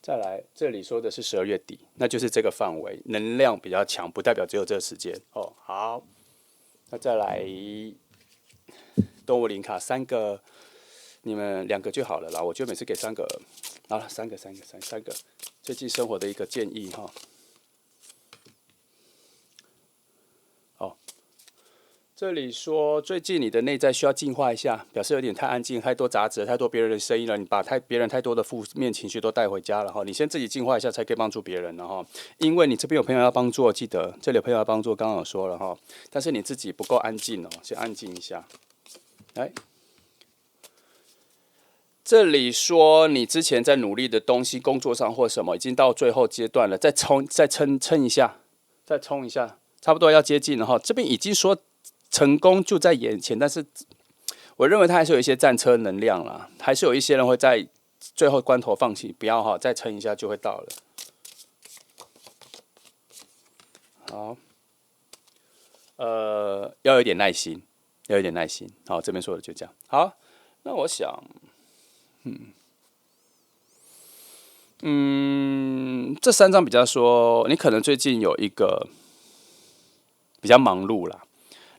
再来这里说的是12月底，那就是这个范围，能量比较强，不代表只有这个时间哦。好，那再来动物灵卡3个。你们2个就好了啦，我觉得每次给3个，好了，3个，最近生活的一个建议哈。这里说最近你的内在需要净化一下，表示有点太安静，太多杂质，太多别人的声音了，你把别人太多的负面情绪都带回家了哈。你先自己净化一下，才可以帮助别人了哈。因为你这边有朋友要帮助，记得这里有朋友要帮助，刚刚有说了哈。但是你自己不够安静哦，先安静一下，来。这里说你之前在努力的东西，工作上或什么，已经到最后阶段了，再撑一下，再冲一下，差不多要接近了哈。这边已经说成功就在眼前，但是我认为它还是有一些战车能量啦，还是有一些人会在最后关头放弃，不要哈，再撑一下就会到了。好，要有点耐心，要有点耐心。好，这边说的就这样。好，那我想，这3张比较说，你可能最近有一个比较忙碌啦，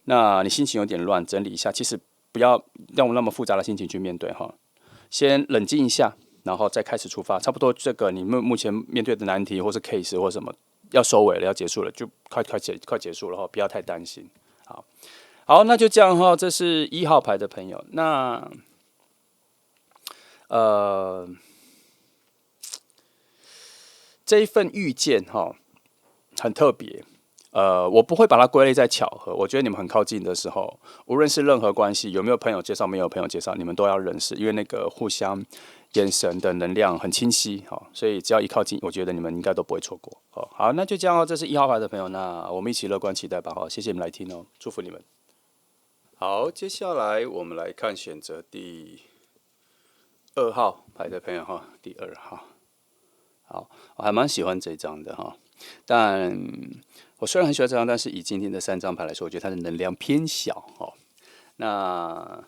那你心情有点乱，整理一下，其实不要用那么复杂的心情去面对哈，先冷静一下，然后再开始出发。差不多这个你目前面对的难题或是 case 或什么要收尾了，要结束了，就快结束了哈，不要太担心。好，那就这样哈。这是1号牌的朋友，那这一份遇见哈很特别。我不会把它归类在巧合。我觉得你们很靠近的时候，无论是任何关系，有没有朋友介绍，没有朋友介绍，你们都要认识，因为那个互相眼神的能量很清晰，所以只要一靠近，我觉得你们应该都不会错过。好，那就这样哦。这是1号牌的朋友，那我们一起乐观期待吧。谢谢你们来听哦，祝福你们。好，接下来我们来看选择第2号牌的朋友哈，第2号。好，我还蛮喜欢这张的哈，但我虽然很喜欢这张，但是以今天的3张牌来说，我觉得它的能量偏小哦。那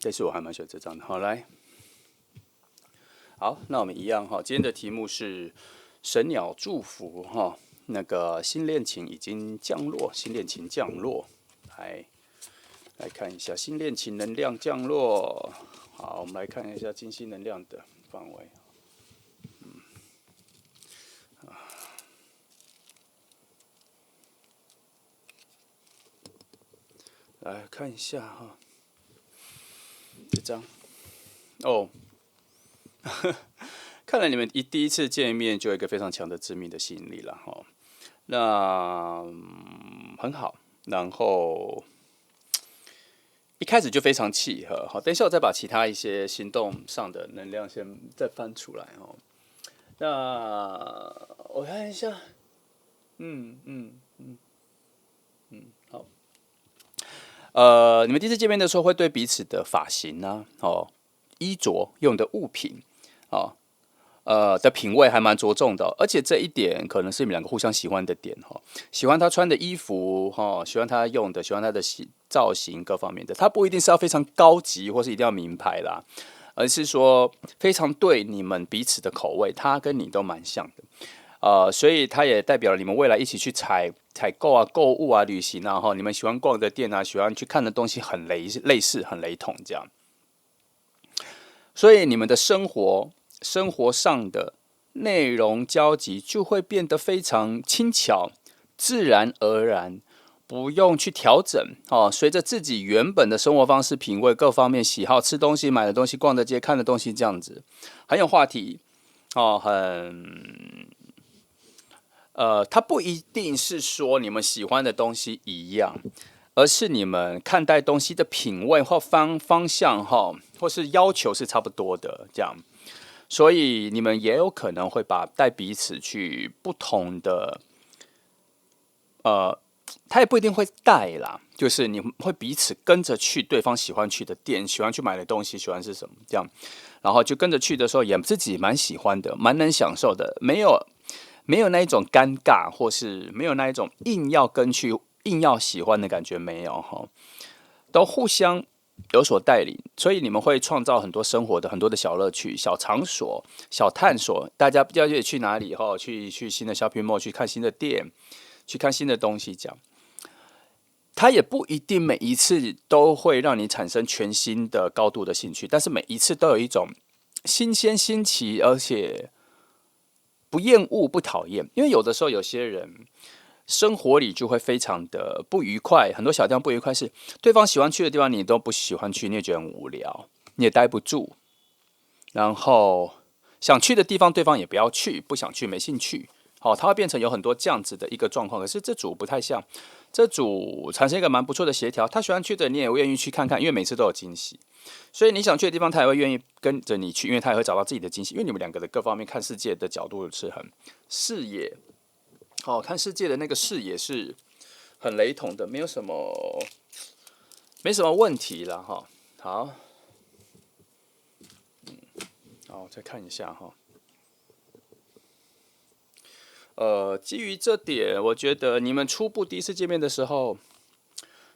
但是我还蛮喜欢这张的。好，来，好，那我们一样哈，今天的题目是神鸟祝福哈，那个新恋情已经降落，新恋情降落，来看一下新恋情能量降落。好，我们来看一下金星能量的范围。来看一下哈，这张哦，看来你们第一次见面就有一个非常强的致命的吸引力了哈。那很好，然后一开始就非常契合。好，等一下我再把其他一些行动上的能量先再翻出来哦。那我看一下，好。你们第一次见面的时候，会对彼此的发型啊，衣着用的物品，的品味还蛮着重的，而且这一点可能是你们2个互相喜欢的点哈。喜欢他穿的衣服哈，喜欢他用的，喜欢他的造型各方面的。他不一定是要非常高级，或是一定要名牌啦，而是说非常对你们彼此的口味，他跟你都蛮像的。所以它也代表了你们未来一起去采购啊、购物啊、旅行啊，你们喜欢逛的店啊、喜欢去看的东西很类似、很雷同这样。所以你们的生活上的内容交集就会变得非常轻巧、自然而然，不用去调整哦。随着自己原本的生活方式、品味各方面喜好，吃东西、买的东西、逛的街、看的东西，这样子很有话题哦，它不一定是说你们喜欢的东西一样，而是你们看待东西的品味或方向或是要求是差不多的这样。所以你们也有可能会带彼此去不同的，他也不一定会带啦，就是你会彼此跟着去对方喜欢去的店、喜欢去买的东西、喜欢是什么这样，然后就跟着去的时候，也自己蛮喜欢的，蛮能享受的，没有那一种尴尬，或是没有那一种硬要跟去、硬要喜欢的感觉，没有哈，都互相有所带领，所以你们会创造很多生活的很多的小乐趣、小场所、小探索。大家不知道去哪里哈，去新的 shopping mall， 去看新的店，去看新的东西，这样。它也不一定每一次都会让你产生全新的高度的兴趣，但是每一次都有一种新鲜、新奇，而且不厌恶、不讨厌。因为有的时候有些人生活里就会非常的不愉快，很多小地方不愉快是对方喜欢去的地方你都不喜欢去，你也觉得很无聊，你也待不住，然后想去的地方对方也不要去，不想去，没兴趣。它会变成有很多这样子的一个状况。可是这组不太像，这组产生一个蛮不错的协调。他喜欢去的，你也愿意去看看，因为每次都有惊喜。所以你想去的地方，他也会愿意跟着你去，因为他也会找到自己的惊喜。因为你们两个的各方面看世界的角度是很视野，看世界的那个视野是很雷同的，没什么问题了哈。好，好，再看一下哈。基于这点，我觉得你们初步第一次见面的时候，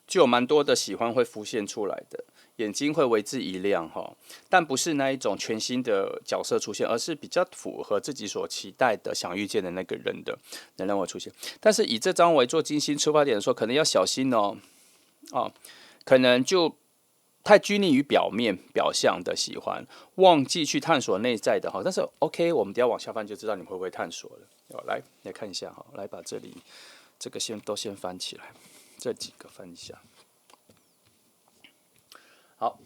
就有蛮多的喜欢会浮现出来的，眼睛会为之一亮哈，但不是那一种全新的角色出现，而是比较符合自己所期待的、想遇见的那个人的能让我出现。但是以这张为做金星出发点的时候，可能要小心哦，可能就太拘泥于表面表象的喜欢，忘记去探索内在的哈。但是 OK， 我们等一下往下翻就知道你们会不会探索了。来看一下哈，来把这个先翻起来，这几个翻一下。好，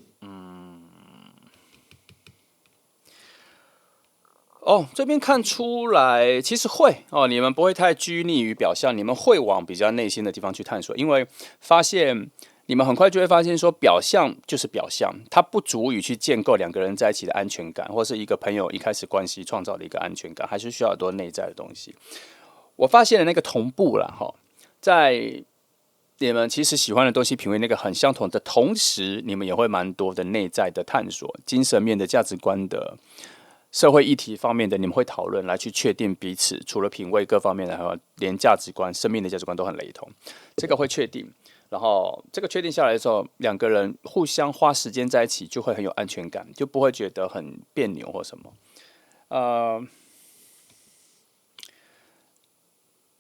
这边看出来，其实会你们不会太拘泥于表象，你们会往比较内心的地方去探索，因为发现你们很快就会发现说，表象就是表象，它不足以去建构两个人在一起的安全感，或是一个朋友一开始关系创造的一个安全感，还是需要很多内在的东西。我发现了那个同步啦，在你们其实喜欢的东西、品味那个很相同的同时，你们也会蛮多的内在的探索、精神面的价值观的。社会议题方面的，你们会讨论来去确定彼此，除了品味各方面的，还有连价值观、生命的价值观都很雷同，这个会确定。然后这个确定下来的时候，两个人互相花时间在一起，就会很有安全感，就不会觉得很别扭或什么。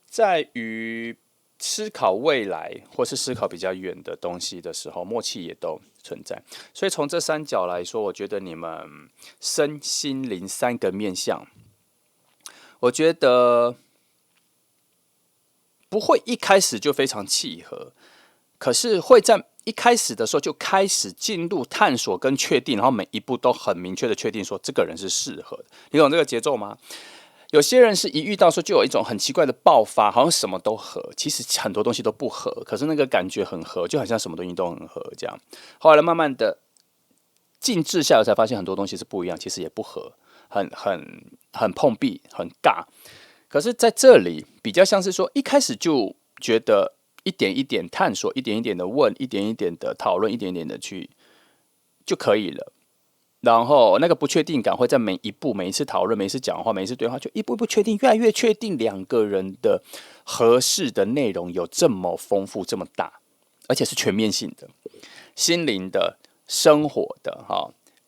在于思考未来或是思考比较远的东西的时候，默契也都存在。所以从这三角来说，我觉得你们身心灵三个面向，我觉得不会一开始就非常契合，可是会在一开始的时候就开始进入探索跟确定，然后每一步都很明确的确定说这个人是适合的。你懂这个节奏吗？有些人是一遇到说就有一种很奇怪的爆发，好像什么都合，其实很多东西都不合，可是那个感觉很合，就好像什么东西都很合这样。后来慢慢的静置下来，才发现很多东西是不一样，其实也不合，很碰壁，很尬。可是在这里比较像是说，一开始就觉得一点一点探索，一点一点的问，一点一点的讨论，一点一点的去就可以了。然后那个不确定感会在每一步、每一次讨论、每一次讲话、每一次对话，就一步一步确定，越来越确定两个人的合适的内容有这么丰富、这么大，而且是全面性的、心灵的、生活的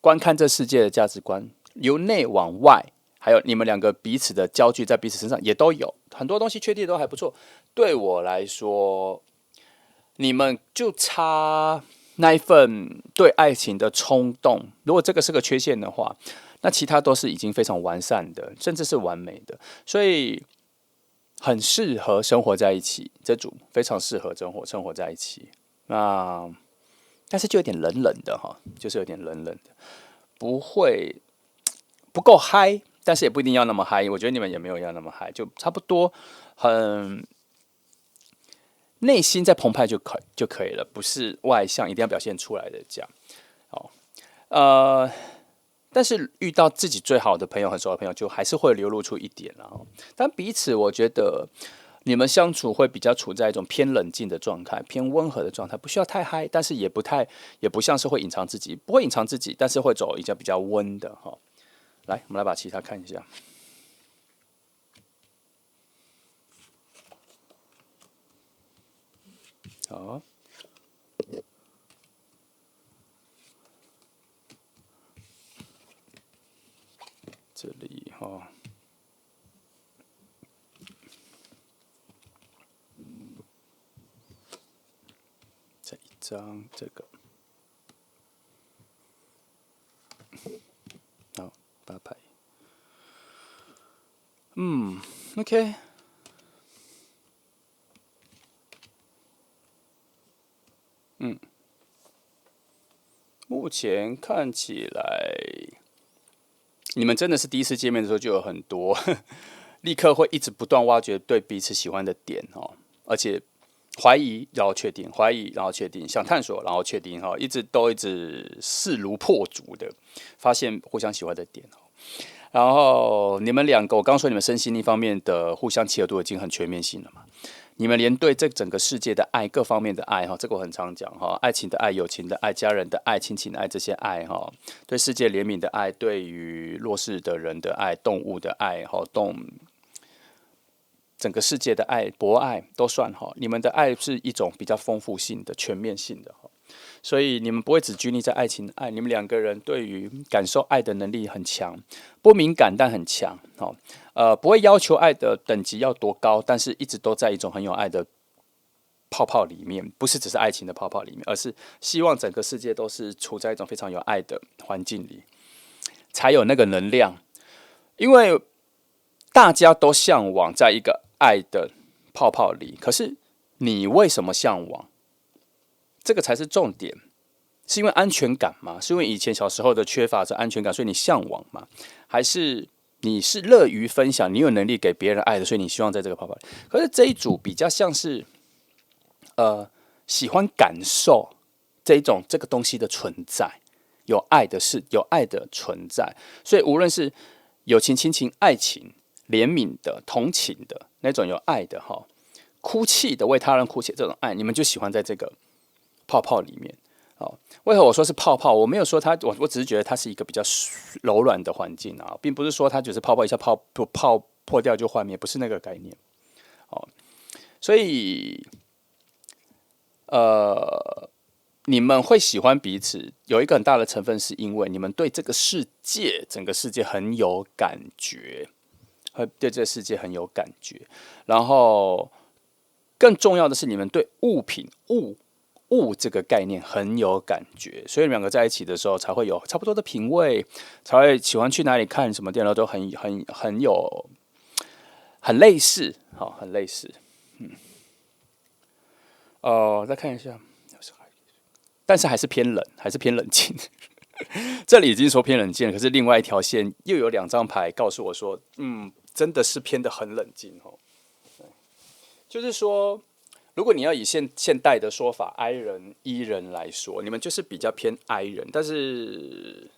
观看这世界的价值观，由内往外，还有你们两个彼此的焦距在彼此身上也都有很多东西确定都还不错。对我来说，你们就差那一份对爱情的冲动，如果这个是个缺陷的话，那其他都是已经非常完善的，甚至是完美的，所以很适合生活在一起。这组非常适合生活在一起。那但是就有点冷冷的就是有点冷冷的，不会不够嗨，但是也不一定要那么嗨。我觉得你们也没有要那么嗨，就差不多很。内心在澎湃就可以了，不是外向一定要表现出来的这样。但是遇到自己最好的朋友、很熟的朋友，就还是会流露出一点但彼此，我觉得你们相处会比较处在一种偏冷静的状态、偏温和的状态，不需要太嗨，但是也不像是会隐藏自己，不会隐藏自己，但是会走一个比较温的来，我们来把其他看一下。好，这里这一张这个，好8排，OK。目前看起来，你们真的是第一次见面的时候就有很多立刻会一直不断挖掘对彼此喜欢的点哦，而且怀疑然后确定，怀疑然后确定，想探索然后确定哈，一直势如破竹的发现互相喜欢的点哦。然后你们两个，我刚说你们身心灵方面的互相契合度已经很全面性了嘛？你们连对这整个世界的爱，各方面的爱哈，这个我很常讲哈，爱情的爱、友情的爱、家人的爱、亲情的爱，这些爱哈，对世界怜悯的爱，对于弱势的人的爱、动物的爱哈，整个世界的爱、博爱都算哈。你们的爱是一种比较丰富性的、全面性的哈。所以你们不会只拘泥在爱情爱，你们两个人对于感受爱的能力很强，不敏感但很强哦。不会要求爱的等级要多高，但是一直都在一种很有爱的泡泡里面，不是只是爱情的泡泡里面，而是希望整个世界都是处在一种非常有爱的环境里，才有那个能量。因为大家都向往在一个爱的泡泡里，可是你为什么向往？这个才是重点，是因为安全感吗？是因为以前小时候的缺乏着安全感，所以你向往吗？还是你是乐于分享，你有能力给别人爱的，所以你希望在这个泡泡里？可是这一组比较像是，喜欢感受这个东西的存在，有爱的存在，所以无论是友情、亲情、爱情、怜悯的、同情的那种有爱的哈，哭泣的为他人哭泣这种爱，你们就喜欢在这个泡泡里面。为何我说是泡泡？我没有说它，我只是觉得它是一个比较柔软的环境啊，并不是说它只是泡泡一下泡破掉就幻灭，不是那个概念。所以你们会喜欢彼此，有一个很大的成分是因为你们对这个世界，整个世界很有感觉，会对这个世界很有感觉。然后更重要的是，你们对物品物这个概念很有感觉，所以你们两个在一起的时候才会有差不多的品味，才会喜欢去哪里看什么电脑都很类似，好，很类似。再看一下，但是还是偏冷，还是偏冷静。这里已经说偏冷静了，可是另外一条线又有2张牌告诉我说，真的是偏的很冷静哦。就是说，如果你要以现代的说法，I 人 E 人来说，你们就是比较偏 I 人，但是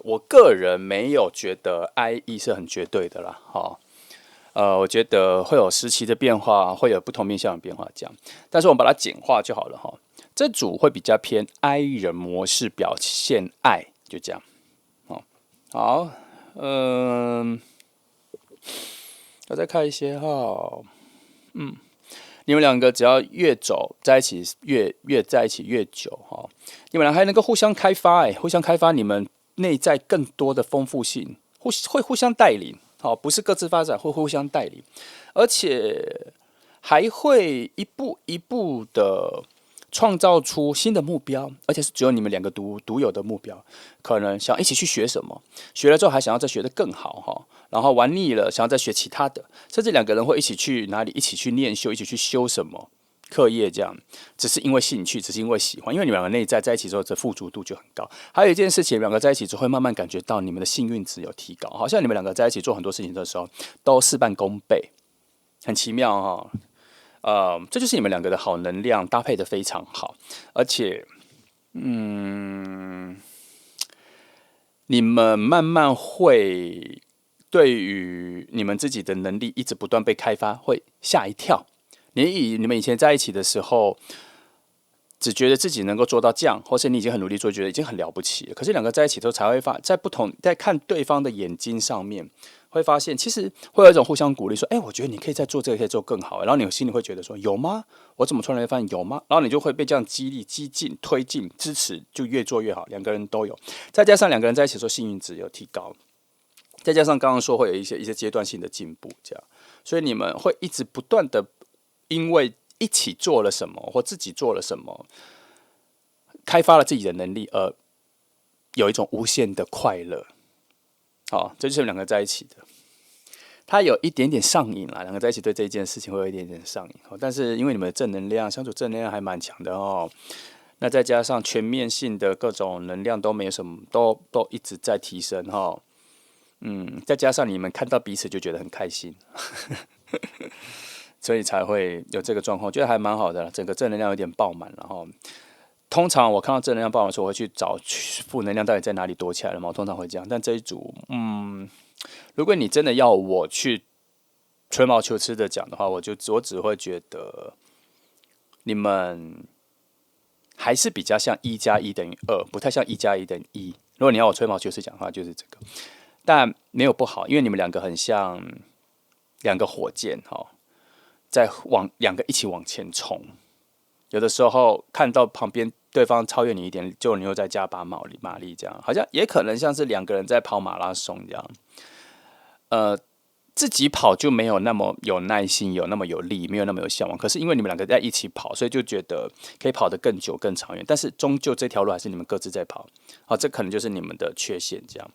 我个人没有觉得 I E 是很绝对的啦，我觉得会有时期的变化，会有不同面向的变化，这样。但是我们把它简化就好了哈。这组会比较偏 I 人模式表现爱，就这样。好，我再看一些哈，你们两个只要越走在一起，越在一起越久哈，你们俩还能够互相开发，互相开发你们内在更多的丰富性，会互相带领，不是各自发展，会互相带领，而且还会一步一步的创造出新的目标，而且是只有你们两个独有的目标。可能想一起去学什么，学了之后还想要再学得更好哈，然后玩腻了，想要再学其他的，甚至2个人会一起去哪里，一起去念修，一起去修什么课业，这样只是因为兴趣，只是因为喜欢，因为你们2个内在一起之后，这富足度就很高。还有一件事情，2个在一起之后会慢慢感觉到你们的幸运值有提高，好像你们2个在一起做很多事情的时候都事半功倍，很奇妙哈。这就是你们2个的好能量搭配的非常好，而且，你们慢慢会对于你们自己的能力一直不断被开发，会吓一跳。你们以前在一起的时候，只觉得自己能够做到这样，或是你已经很努力做，觉得已经很了不起了。可是2个在一起之后，才会在看对方的眼睛上面，会发现其实会有一种互相鼓励，说：“我觉得你可以再做这个，可以做更好。”然后你心里会觉得说：“有吗？我怎么突然发现有吗？”然后你就会被这样激励、激进、推进、支持，就越做越好。2个人都有，再加上2个人在一起的时候幸运值有提高，再加上刚刚说会有一些阶段性的进步，这样，所以你们会一直不断的因为一起做了什么，或自己做了什么，开发了自己的能力，而有一种无限的快乐。这就是2个在一起的。他有一点点上瘾啦，2个在一起对这件事情会有一点点上瘾。但是因为你们的正能量，相处正能量还蛮强的哦。那再加上全面性的各种能量都没有什么，都一直在提升哈。再加上你们看到彼此就觉得很开心，所以才会有这个状况，觉得还蛮好的，整个正能量有点爆满，然后。通常我看到正能量爆满的时候，我会去找负能量到底在哪里躲起来了嘛？我通常会这样。但这一组，如果你真的要我去吹毛求疵的讲的话，我只会觉得你们还是比较像1+1=2，不太像1+1=1。如果你要我吹毛求疵讲的话，就是这个。但没有不好，因为你们两个很像两个火箭，两个一起往前冲。有的时候看到旁边对方超越你一点，就你又再加把马力，这样好像也可能像是两个人在跑马拉松这样。自己跑就没有那么有耐心，有那么有力，没有那么有向往。可是因为你们两个在一起跑，所以就觉得可以跑得更久、更长远。但是终究这条路还是你们各自在跑，这可能就是你们的缺陷这样。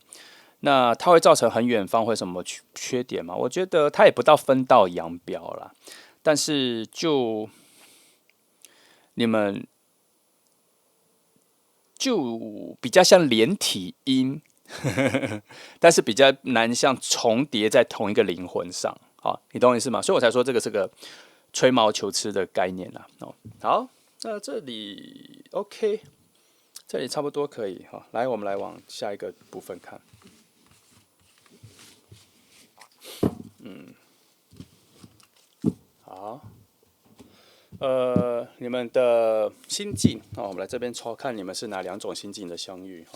那它会造成很远方会什么缺点吗？我觉得它也不到分道扬镳啦，但是就你们就比较像连体婴，但是比较难像重叠在同一个灵魂上。好，你懂我意思吗？所以我才说这个是个吹毛求疵的概念啦。好，那这里 OK， 这里差不多可以。好，来，我们来往下一个部分看。好。你们的心境我们来这边抽看你们是哪两种心境的相遇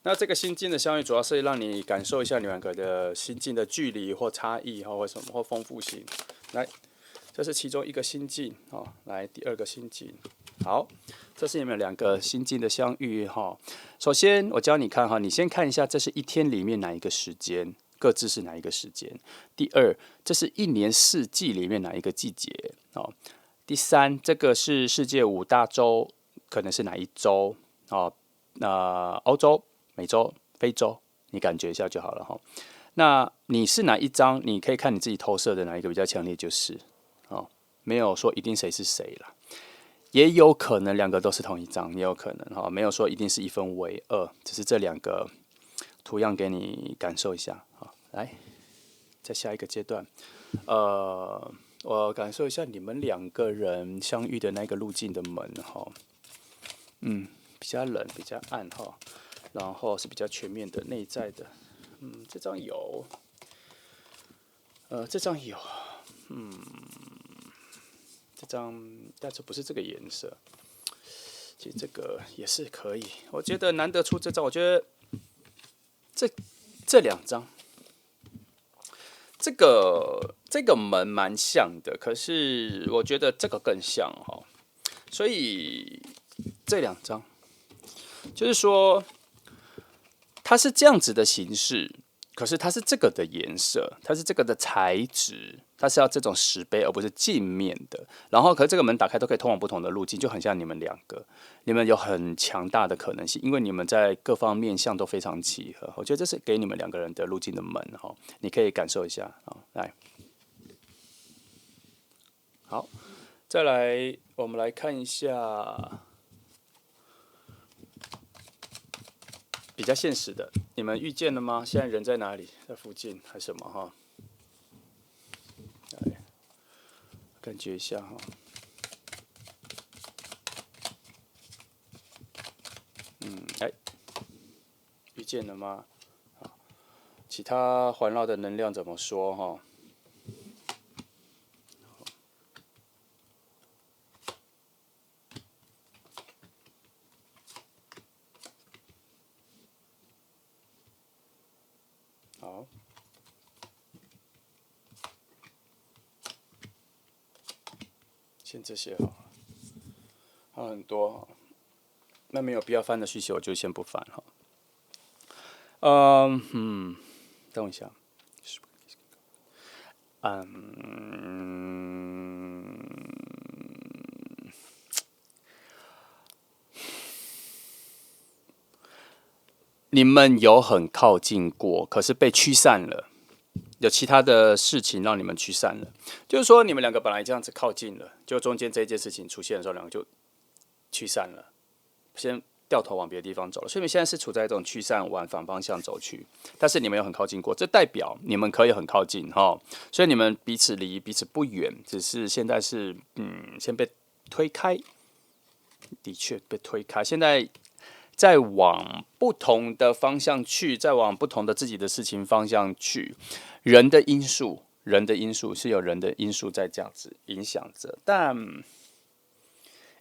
那这个心境的相遇，主要是让你感受一下你们两个的心境的距离或差异或什么或丰富性。来，这是其中一个心境来，第二个心境。好，这是你们两个心境的相遇首先，我教你看你先看一下，这是一天里面哪一个时间。各自是哪一个时间？第二，这是一年四季里面哪一个季节？第三，这个是世界5大洲，可能是哪一洲？欧洲、美洲、非洲，你感觉一下就好了那你是哪一张？你可以看你自己投射的哪一个比较强烈，就是没有说一定谁是谁啦，也有可能两个都是同一张，也有可能没有说一定是1分为2，只是这两个图样给你感受一下。来，在下一个阶段，我感受一下你们两个人相遇的那个路径的门比较冷，比较暗然后是比较全面的、内在的。这张有，这张有，这张但是不是这个颜色？其实这个也是可以，我觉得难得出这张，我觉得这两张。这个门蛮像的，可是我觉得这个更像所以这两张就是说它是这样子的形式，可是它是这个的颜色，它是这个的材质，它是要这种石碑而不是镜面的。然后可是这个门打开都可以通往不同的路径，就很像你们两个，你们有很强大的可能性，因为你们在各方面向都非常契合。我觉得这是给你们两个人的路径的门你可以感受一下来，好，再来我们来看一下比较现实的，你们遇见了吗？现在人在哪里？在附近还是什么来，感觉一下遇见了吗？其他环绕的能量怎么说好，先这些还有很多那没有必要翻的需求我就先不翻等我一下。你们有很靠近过，可是被驱散了。有其他的事情让你们驱散了，就是说你们两个本来这样子靠近了，就中间这一件事情出现的时候，两个就驱散了。先掉头往别的地方走了，所以你们现在是处在这种驱散往反方向走去，但是你们有很靠近过，这代表你们可以很靠近哈，所以你们彼此离彼此不远，只是现在是先被推开，的确被推开，现在再往不同的方向去，再往不同的自己的事情方向去，人的因素是有人的因素在这样子影响着，但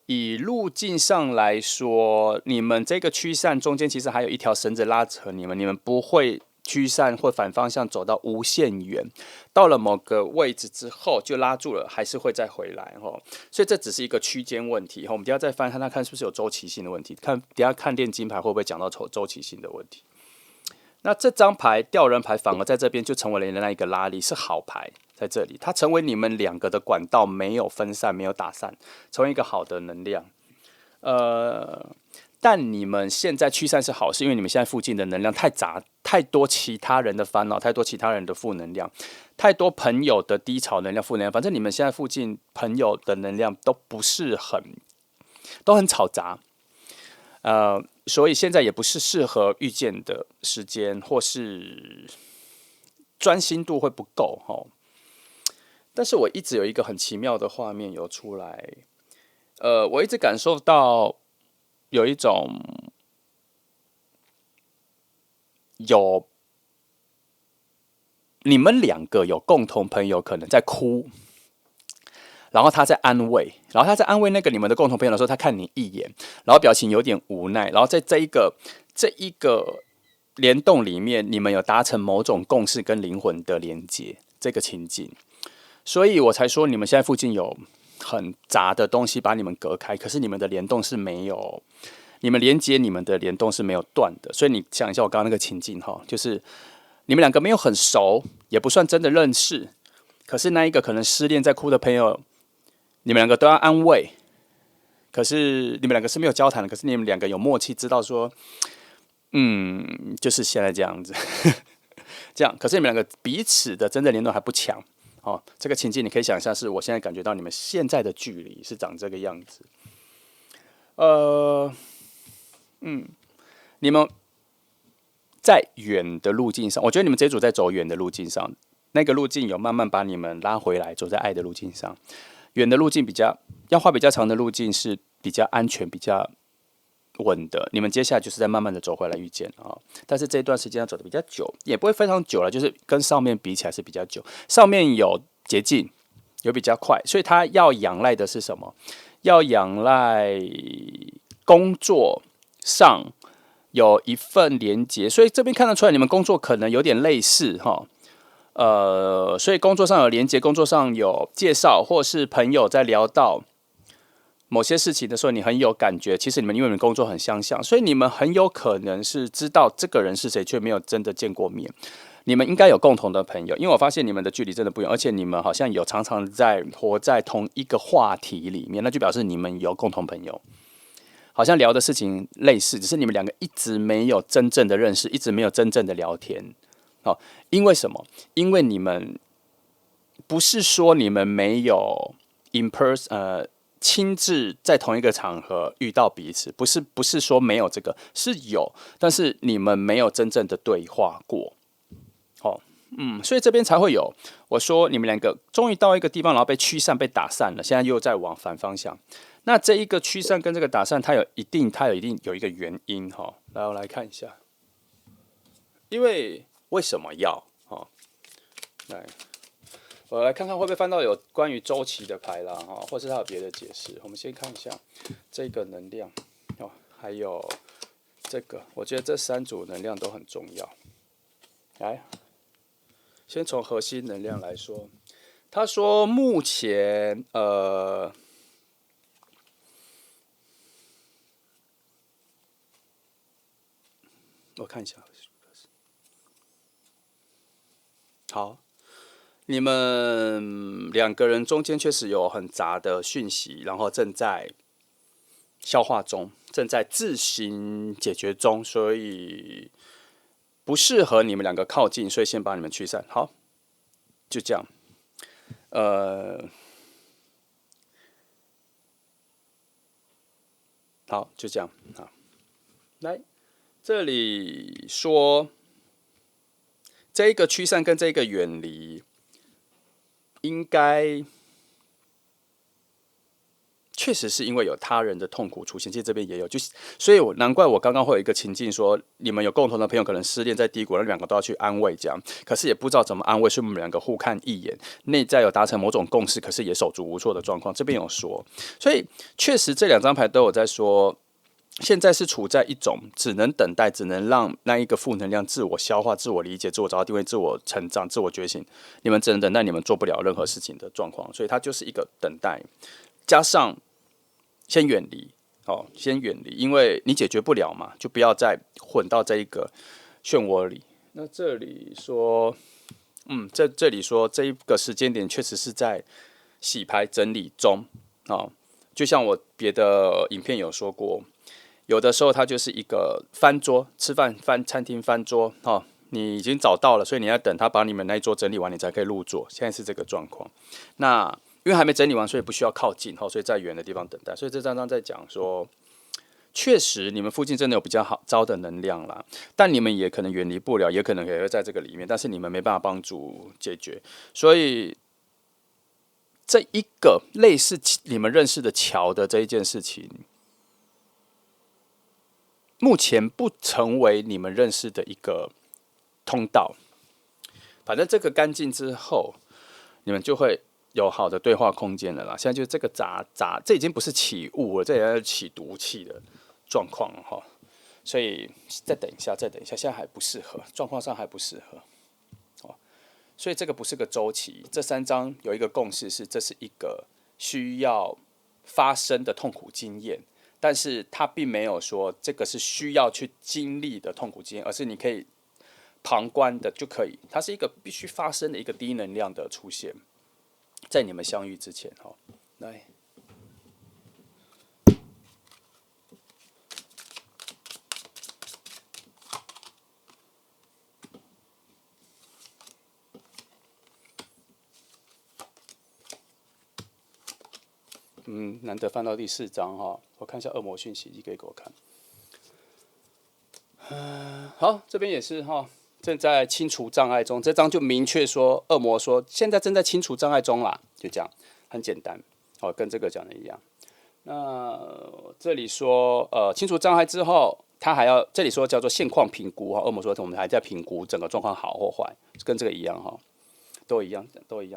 以路径上来说，你们这个驱散中间其实还有一条绳子拉扯你们，你们不会驱散或反方向走到无限远，到了某个位置之后就拉住了，还是会再回来哈。所以这只是一个区间问题。我们等一下再翻看是不是有周期性的问题，等一下看炼金牌会不会讲到周期性的问题。那这张牌吊人牌反而在这边就成为了那一个拉力，是好牌。在这里，它成为你们两个的管道，没有分散，没有打散，成为一个好的能量。但你们现在驱散是好事，因为你们现在附近的能量太杂，太多其他人的烦恼，太多其他人的负能量，太多朋友的低潮能量、负能量。反正你们现在附近朋友的能量都不是都很吵杂。所以现在也不是适合遇见的时间，或是专心度会不够哈。但是我一直有一个很奇妙的画面有出来，我一直感受到有一种你们两个有共同朋友可能在哭，然后他在安慰，然后他在安慰那个你们的共同朋友的时候，他看你一眼，然后表情有点无奈，然后在这一个联动里面，你们有达成某种共识跟灵魂的连接，这个情境。所以我才说，你们现在附近有很杂的东西把你们隔开，可是你们的联动是没有，你们连接你们的联动是没有断的。所以你想一下我刚刚那个情境哈，就是你们两个没有很熟，也不算真的认识，可是那一个可能失恋在哭的朋友，你们两个都要安慰，可是你们两个是没有交谈的，可是你们两个有默契，知道说，就是现在这样子，这样，可是你们两个彼此的真正联动还不强。这个情境你可以想象，是我现在感觉到你们现在的距离是长这个样子。你们在远的路径上，我觉得你们这一组在走远的路径上，那个路径有慢慢把你们拉回来，走在爱的路径上。远的路径要花比较长的路径是比较安全、比较稳的。你们接下来就是在慢慢的走回来遇见啊，但是这段时间要走的比较久，也不会非常久了，就是跟上面比起来是比较久。上面有捷径，有比较快，所以它要仰赖的是什么？要仰赖工作上有一份连结，所以这边看得出来你们工作可能有点类似哈。所以工作上有连结，工作上有介绍，或是朋友在聊到某些事情的时候，你很有感觉。其实你们因为你们工作很相像，所以你们很有可能是知道这个人是谁，却没有真的见过面。你们应该有共同的朋友，因为我发现你们的距离真的不远，而且你们好像有常常在活在同一个话题里面，那就表示你们有共同朋友，好像聊的事情类似，只是你们两个一直没有真正的认识，一直没有真正的聊天。因为什么？因为你们不是说你们没有 in person，亲自在同一个场合遇到彼此，不是说没有这个，是有，但是你们没有真正的对话过。所以这边才会有我说你们两个终于到一个地方，然后被驱散、被打散了，现在又在往反方向。那这一个驱散跟这个打散，它一定有一个原因哈。来，我来看一下，因为为什么要来，我来看看会不会翻到有关于周期的牌啦或是它有别的解释。我们先看一下这个能量还有这个，我觉得这三组能量都很重要。来。先从核心能量来说，他说目前我看一下，好，你们两个人中间确实有很杂的讯息，然后正在消化中，正在自行解决中，所以不适合你们两个靠近，所以先把你们驱散。好，就这样。好，就这样啊。来，这里说这一个驱散跟这一个远离，应该确实是因为有他人的痛苦出现，其实这边也有，就是所以难怪我刚刚会有一个情境说，你们有共同的朋友可能失恋在低谷，那两个都要去安慰这样，可是也不知道怎么安慰，所以我们两个互看一眼，内在有达成某种共识，可是也手足无措的状况，这边有说，所以确实这两张牌都有在说。现在是处在一种只能等待，只能让那一个负能量自我消化、自我理解、自我找到定位、自我成长、自我觉醒。你们只能等待，你们做不了任何事情的状况，所以它就是一个等待，加上先远离，先远离，因为你解决不了嘛，就不要再混到这一个漩涡里。那这里说，这里说这一个时间点确实是在洗牌整理中，就像我别的影片有说过。有的时候它就是一个翻桌吃饭，餐厅翻桌，你已经找到了，所以你要等他把你们那一桌整理完，你才可以入座。现在是这个状况。那因为还没整理完，所以不需要靠近，所以在远的地方等待。所以这张在讲说，确实你们附近真的有比较好糟的能量啦，但你们也可能远离不了，也可能也会在这个里面，但是你们没办法帮助解决。所以这一个类似你们认识的桥的这一件事情。目前不成为你们认识的一个通道，反正这个干净之后，你们就会有好的对话空间了啦。现在就是这个这已经不是起雾了，这也要起毒气的状况了哈。所以再等一下，现在还不适合，状况上还不适合。所以这个不是个周期。这三章有一个共识是，这是一个需要发生的痛苦经验。但是他并没有说这个是需要去经历的痛苦经验，而是你可以旁观的就可以。它是一个必须发生的一个低能量的出现，在你们相遇之前，来，难得翻到第4章我看一下恶魔讯息，你可以给我看。好，这边也是正在清除障碍中。这章就明确说，恶魔说现在正在清除障碍中啦，就这样，很简单。跟这个讲的一样。那这里说，清除障碍之后，他还要这里说叫做现况评估恶魔说我们还在评估整个状况好或坏，跟这个一样都一样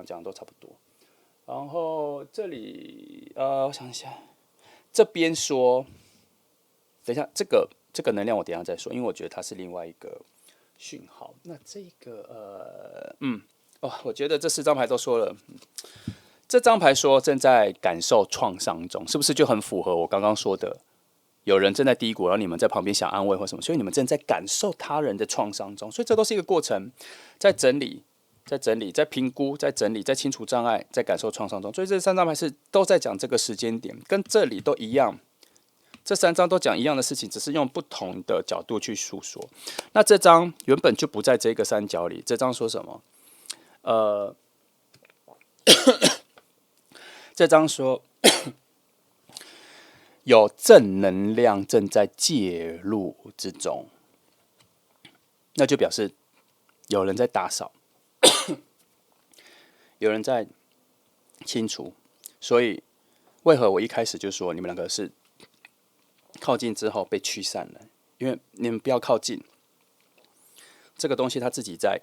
讲的都差不多。然后这里我想一下，这边说，等一下这个能量我等一下再说，因为我觉得它是另外一个讯号。那这个我觉得这4张牌都说了，这张牌说正在感受创伤中，是不是就很符合我刚刚说的？有人正在低谷，然后你们在旁边想安慰或什么，所以你们正在感受他人的创伤中，所以这都是一个过程，在整理、在评估、在整理、在清除障碍、在感受创伤中。所以这3张牌是都在讲这个时间点，跟这里都一样。这3张都讲一样的事情，只是用不同的角度去诉说。那这张原本就不在这个三角里。这张说什么？这张说有正能量正在介入之中，那就表示有人在打扫，有人在清除。所以为何我一开始就说你们两个是靠近之后被驱散了？因为你们不要靠近，这个东西它自己在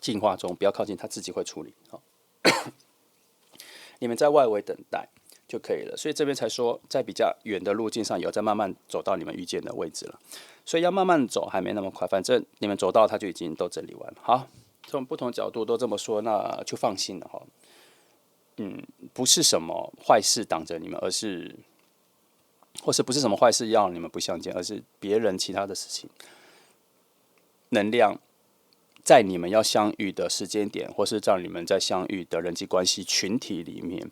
进化中，不要靠近，它自己会处理。你们在外围等待就可以了。所以这边才说，在比较远的路径上有在慢慢走到你们遇见的位置了。所以要慢慢走，还没那么快。反正你们走到，它就已经都整理完了。好，从不同角度都这么说，那就放心了哈。不是什么坏事挡着你们，而是，或是不是什么坏事要你们不相见，而是别人其他的事情，能量。在你们要相遇的时间点，或是在你们在相遇的人际关系群体里面，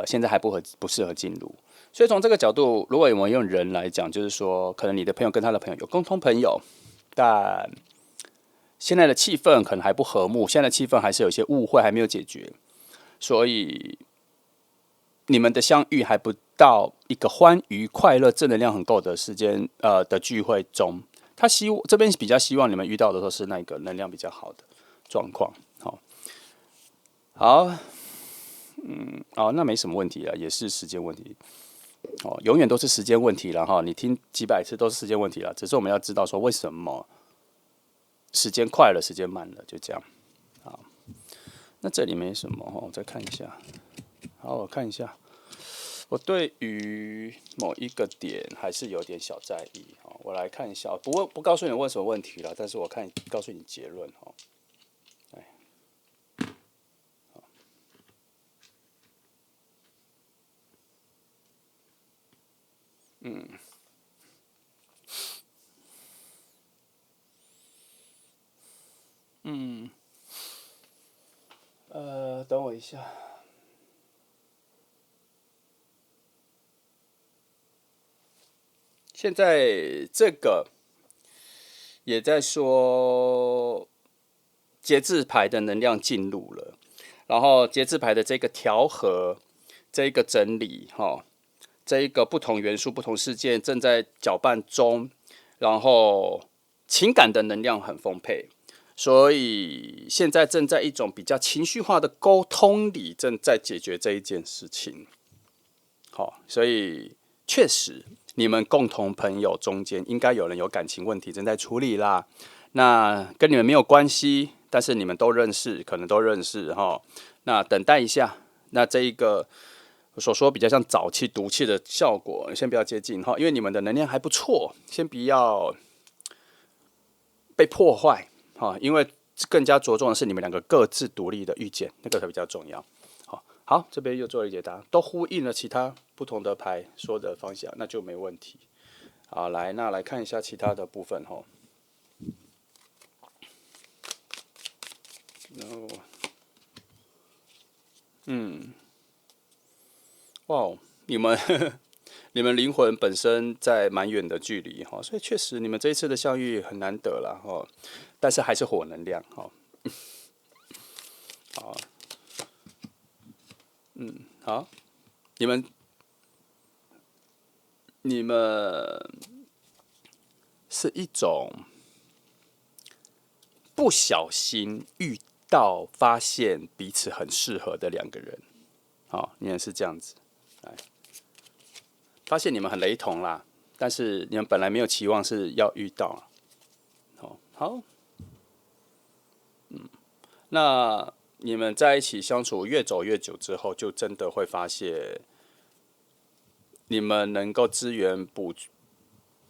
现在还不适合进入。所以从这个角度，如果我们用人来讲，就是说，可能你的朋友跟他的朋友有共同朋友，但现在的气氛可能还不和睦，现在的气氛还是有些误会还没有解决，所以你们的相遇还不到一个欢愉、快乐、正能量很够的时间的聚会中，他这边比较希望你们遇到的都是那个能量比较好的状况。好，那没什么问题了，也是时间问题。永远都是时间问题了哈。你听几百次都是时间问题了，只是我们要知道说为什么时间快了，时间慢了，就这样。好，那这里没什么我再看一下。好，我看一下。我对于某一个点还是有点小在意我来看一下，不告诉你问什么问题了，但是我告诉你结论等我一下。现在这个也在说节制牌的能量进入了，然后节制牌的这个调和、这个整理这一个不同元素、不同事件正在搅拌中，然后情感的能量很丰沛，所以现在正在一种比较情绪化的沟通里，正在解决这一件事情。所以确实，你们共同朋友中间应该有人有感情问题正在处理啦。那跟你们没有关系，但是你们都认识，可能都认识那等待一下，那这一个我所说比较像早期毒气的效果，先不要接近因为你们的能量还不错，先不要被破坏因为更加着重的是你们两个各自独立的遇见，那个才比较重要。好，这边又做了解答，都呼应了其他不同的牌说的方向，那就没问题。好，那来看一下其他的部分然后，哇，你们你们灵魂本身在蛮远的距离所以确实你们这一次的相遇很难得啦但是还是火能量好，好，你们是一种不小心遇到、发现彼此很适合的两个人你们是这样子，发现你们很雷同啦，但是你们本来没有期望是要遇到好，那你们在一起相处越走越久之后，就真的会发现，你们能够支援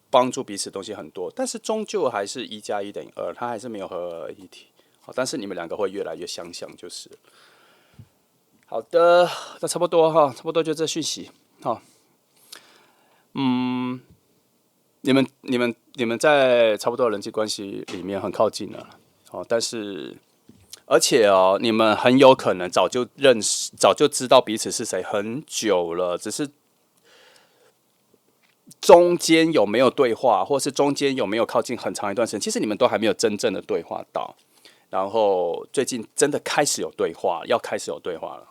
帮助彼此的东西很多，但是终究还是1+1=2，它还是没有合而一体。但是你们两个会越来越相像，就是好的，那差不多差不多就这讯息你们在差不多的人际关系里面很靠近了但是而且你们很有可能早就认识、早就知道彼此是谁很久了，只是中间有没有对话，或是中间有没有靠近很长一段时间，其实你们都还没有真正的对话到。然后最近真的开始有对话，要开始有对话了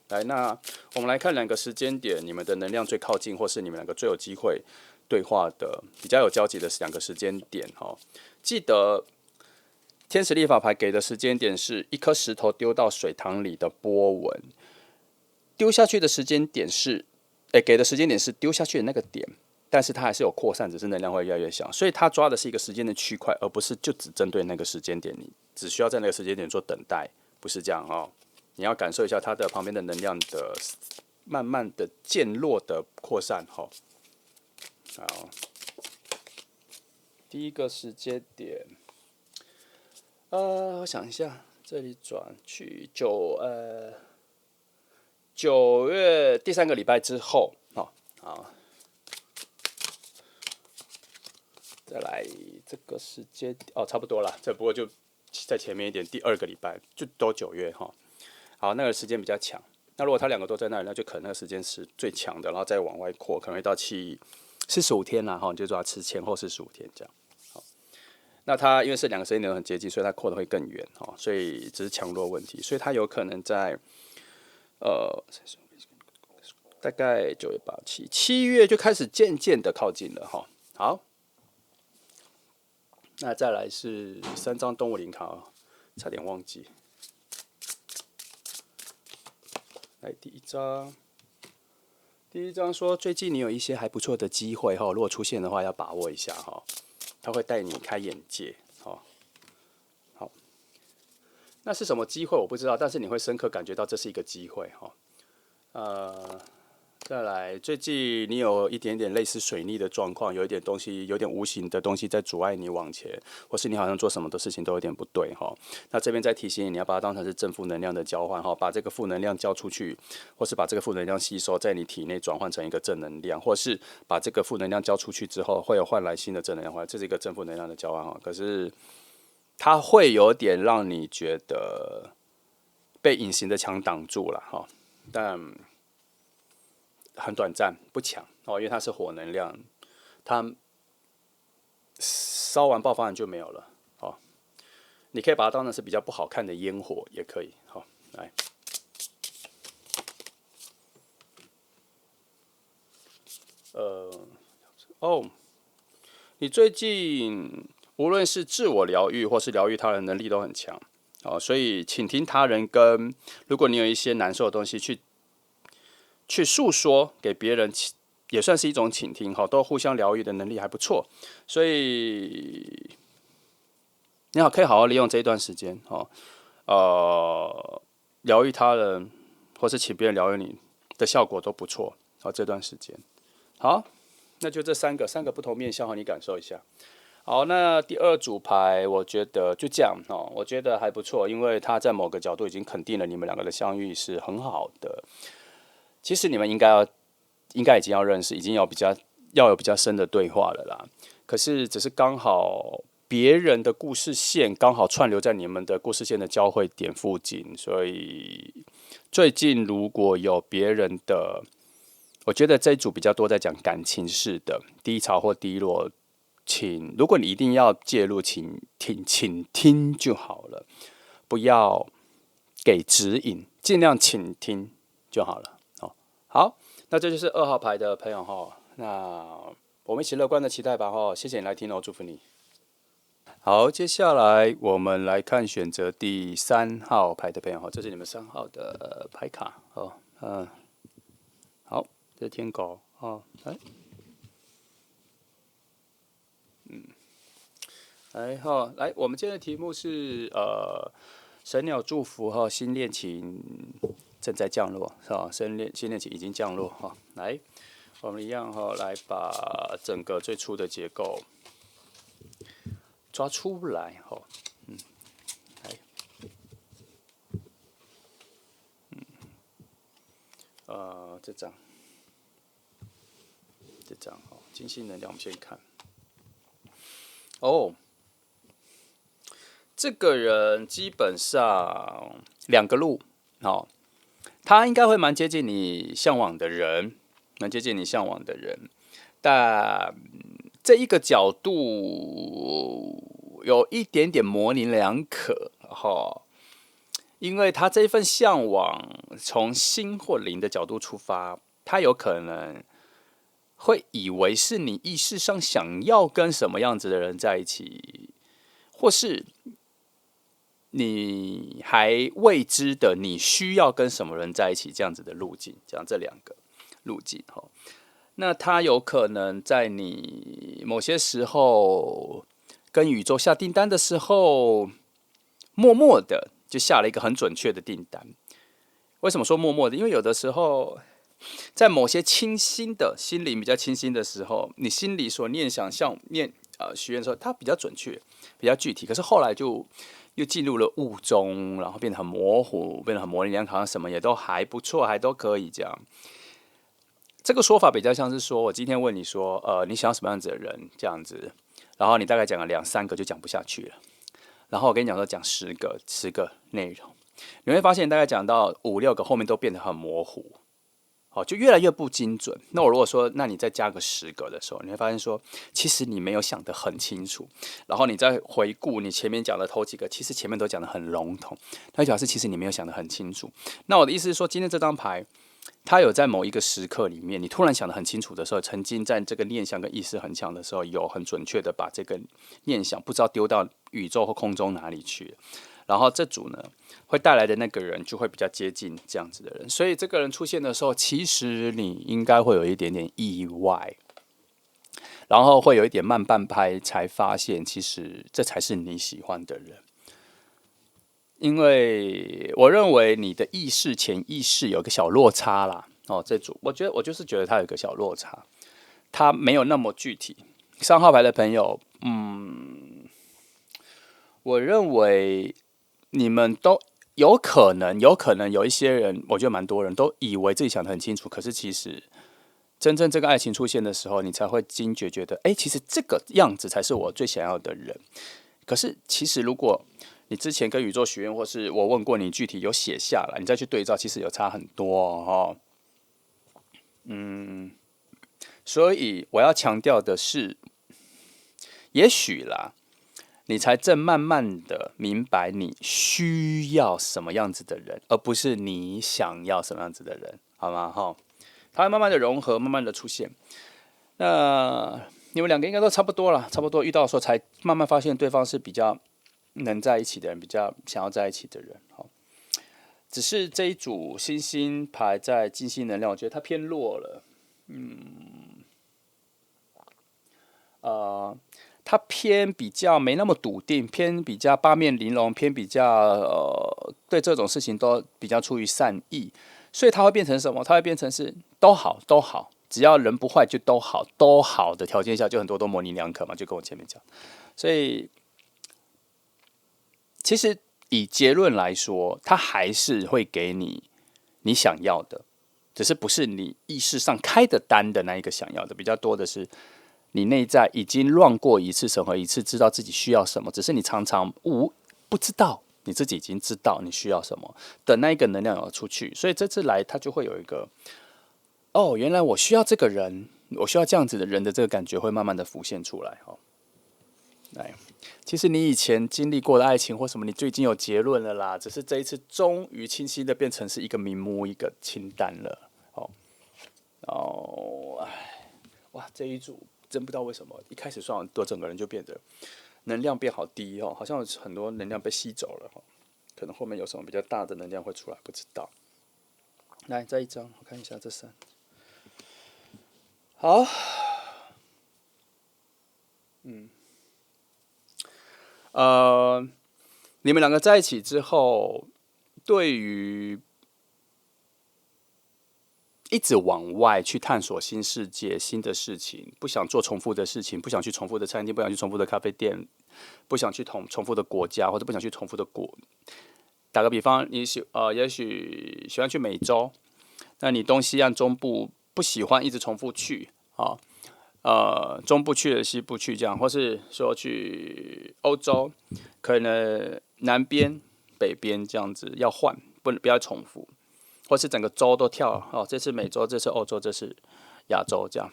来，那我们来看两个时间点，你们的能量最靠近，或是你们两个最有机会对话的、比较有交集的两个时间点记得天使历法牌给的时间点是一颗石头丢到水塘里的波纹，丢下去的时间点是，给的时间点是丢下去的那个点，但是它还是有扩散，只是能量会越来越小，所以它抓的是一个时间的区块，而不是就只针对那个时间点，你只需要在那个时间点做等待，不是这样你要感受一下它的旁边的能量的慢慢的渐弱的扩散好，第一个时间点，我想一下，这里转去9月第3个礼拜之后好，再来这个时间差不多了，这不过就在前面一点，第2个礼拜就都9月好，那个时间比较强。那如果他两个都在那里，那就可能那个时间是最强的，然后再往外扩，可能会到45天啦你就说他吃前后45天这样。那它因为是两个时间点很接近，所以它扩的会更远所以只是强弱问题，所以它有可能在大概9月、8、7月就开始渐渐的靠近了哈。好，那再来是3张动物灵卡，差点忘记。来第一张说最近你有一些还不错的机会哈，如果出现的话要把握一下哈，它会带你开眼界。好，那是什么机会我不知道，但是你会深刻感觉到这是一个机会哈。再来，最近你有一点点类似水逆的状况，有一点东西，有点无形的东西在阻碍你往前，或是你好像做什么的事情都有点不对哈。那这边再提醒你，你要把它当成是正负能量的交换哈，把这个负能量交出去，或是把这个负能量吸收在你体内转换成一个正能量，或是把这个负能量交出去之后，会有换来新的正能量，这是一个正负能量的交换哈。可是它会有点让你觉得被隐形的墙挡住了哈，但很短暂不强哦，因为它是火能量，它烧完爆发完就没有了哦。你可以把它当成是比较不好看的烟火，也可以。好，来，你最近无论是自我疗愈或是疗愈他人能力都很强哦，所以倾听他人跟如果你有一些难受的东西去诉说给别人，也算是一种倾听哈，都互相疗愈的能力还不错，所以你可以好好利用这一段时间疗愈他人或是请别人疗愈你的效果都不错。好，这段时间好，那就这三个不同面向，你感受一下。好，那第二组牌，我觉得就这样哦，我觉得还不错，因为他在某个角度已经肯定了你们两个的相遇是很好的。其实你们应该已经要认识，已经有比较深的对话了啦。可是只是刚好别人的故事线刚好串流在你们的故事线的交汇点附近，所以最近如果有别人的，我觉得这一组比较多在讲感情式的低潮或低落，如果你一定要介入，请听就好了，不要给指引，尽量倾听就好了。好，那这就是2号牌的朋友哈，那我们一起乐观的期待吧哈，谢谢你来听哦，祝福你。好，接下来我们来看选择第3号牌的朋友哈，这是你们3号的牌卡哦，好，这是天狗哦，来，我们今天的题目是神鸟祝福哈，新恋情正在降落是吧？新恋情已经降落哈，来，我们一样哈，来把整个最初的结构抓出来哈，来，这张哈，金星能量，我们先看哦。这个人基本上2个路，他应该会蛮接近你向往的人，但这一个角度有一点点模棱两可因为他这份向往从心或灵的角度出发，他有可能会以为是你意识上想要跟什么样子的人在一起，或是你还未知的你需要跟什么人在一起这样子的路径，讲这2个路径那他有可能在你某些时候跟宇宙下订单的时候，默默的就下了一个很准确的订单。为什么说默默的？因为有的时候在某些清新的心灵比较清新的时候，你心里所念想许愿的时候，它比较准确，比较具体。可是后来又进入了雾中，然后变得很模糊，变得很模棱两可，好像什么也都还不错，还都可以这样。这个说法比较像是说，我今天问你说，你想要什么样子的人这样子，然后你大概讲了2、3个就讲不下去了，然后我跟你讲说讲10个内容，你会发现大概讲到5、6个后面都变得很模糊。就越来越不精准。那我如果说，那你再加个10个的时候，你会发现说，其实你没有想得很清楚。然后你再回顾你前面讲的头几个，其实前面都讲得很笼统，那就表示其实你没有想得很清楚。那我的意思是说，今天这张牌他有在某一个时刻里面，你突然想得很清楚的时候，曾经在这个念想跟意识很强的时候，有很准确的把这个念想不知道丢到宇宙或空中哪里去，然后这组呢会带来的那个人就会比较接近这样子的人，所以这个人出现的时候，其实你应该会有一点点意外，然后会有一点慢半拍，才发现其实这才是你喜欢的人。因为我认为你的意识、潜意识有一个小落差啦。这组我就是觉得它有一个小落差，它没有那么具体。3号牌的朋友，我认为你们都有可能有一些人，我觉得蛮多人都以为自己想得很清楚，可是其实真正这个爱情出现的时候，你才会惊觉，觉得其实这个样子才是我最想要的人。可是其实如果你之前跟宇宙许愿，或是我问过你具体有写下来，你再去对照，其实有差很多哦。所以我要强调的是，也许啦，你才正慢慢的明白你需要什么样子的人，而不是你想要什么样子的人，好吗？哈，它会慢慢的融合，慢慢的出现。那你们两个应该都差不多了，差不多遇到的时候才慢慢发现对方是比较能在一起的人，比较想要在一起的人。好，只是这一组星星牌在金星能量，我觉得它偏弱了。它偏比较没那么笃定，偏比较八面玲珑，偏比较对这种事情都比较出于善意，所以它会变成什么？它会变成是都好都好，只要人不坏就都好，都好的条件下就很多都模棱两可嘛，就跟我前面讲。所以其实以结论来说，它还是会给你想要的，只是不是你意识上开的单的那一个想要的，比较多的是你内在已经乱过一次审核一次，知道自己需要什么，只是你常常不知道你自己已经知道你需要什么的那一个能量有出去，所以这次来它就会有一个原来我需要这个人，我需要这样子的人的这个感觉会慢慢的浮现出来哦。来，其实你以前经历过的爱情或什么，你就已经有结论了啦，只是这一次终于清晰的变成是一个名目，一个清单了。哇，这一组真不知道为什么一开始算完，多整个人就变得能量变好低哦，好像很多能量被吸走了，可能后面有什么比较大的能量会出来，不知道。来，再一张，我看一下这3。好，你们两个在一起之后，对于一直往外去探索新世界、新的事情，不想做重复的事情，不想去重复的餐厅，不想去重复的咖啡店，不想去重复的国家，或者不想去重复的国。打个比方，你也许喜欢去美洲，那你东西岸中部不喜欢一直重复去啊。中部去了西部去这样，或是说去欧洲，可能南边、北边这样子要换，不要重复，或是整个州都跳这次美洲，这次欧洲，这次亚洲这样。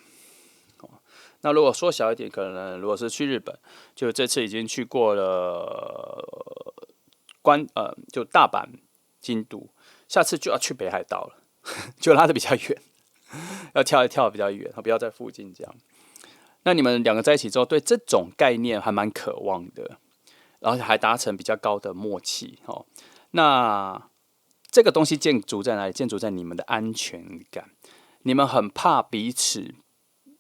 那如果缩小一点，可能如果是去日本，就这次已经去过了就大阪、京都，下次就要去北海道了，就拉得比较远，要跳一跳比较远，不要在附近这样。那你们两个在一起之后，对这种概念还蛮渴望的，然后还达成比较高的默契那这个东西建筑在哪里？建筑在你们的安全感。你们很怕彼此，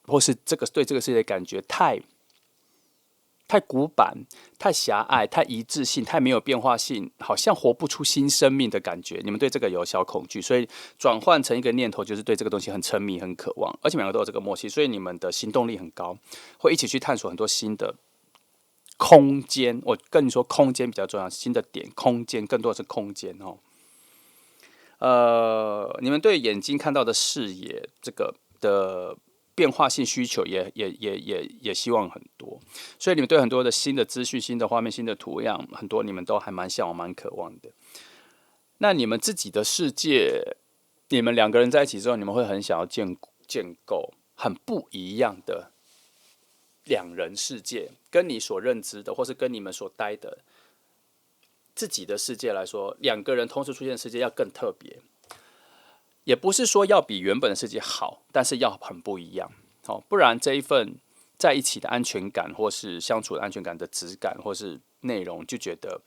或是对这个世界的感觉太古板、太狭隘、太一致性、太没有变化性，好像活不出新生命的感觉。你们对这个有小恐惧，所以转换成一个念头，就是对这个东西很沉迷、很渴望，而且两个都有这个默契，所以你们的行动力很高，会一起去探索很多新的空间。我跟你说，空间比较重要，新的点，空间更多的是空间你们对眼睛看到的视野这个的变化性需求也希望很多，所以你们对很多的新的资讯、新的画面、新的图样，很多你们都还蛮向往、蛮渴望的。那你们自己的世界，你们两个人在一起之后，你们会很想要建构很不一样的两人世界，跟你所认知的，或是跟你们所待的自己的世界来说，两个人同时出现的世界要更特别。也不是说要比原本的世界好，但是要很不一样。好，不然这一份在一起的安全感，或是相处的安全感的质感，或是内容，就觉得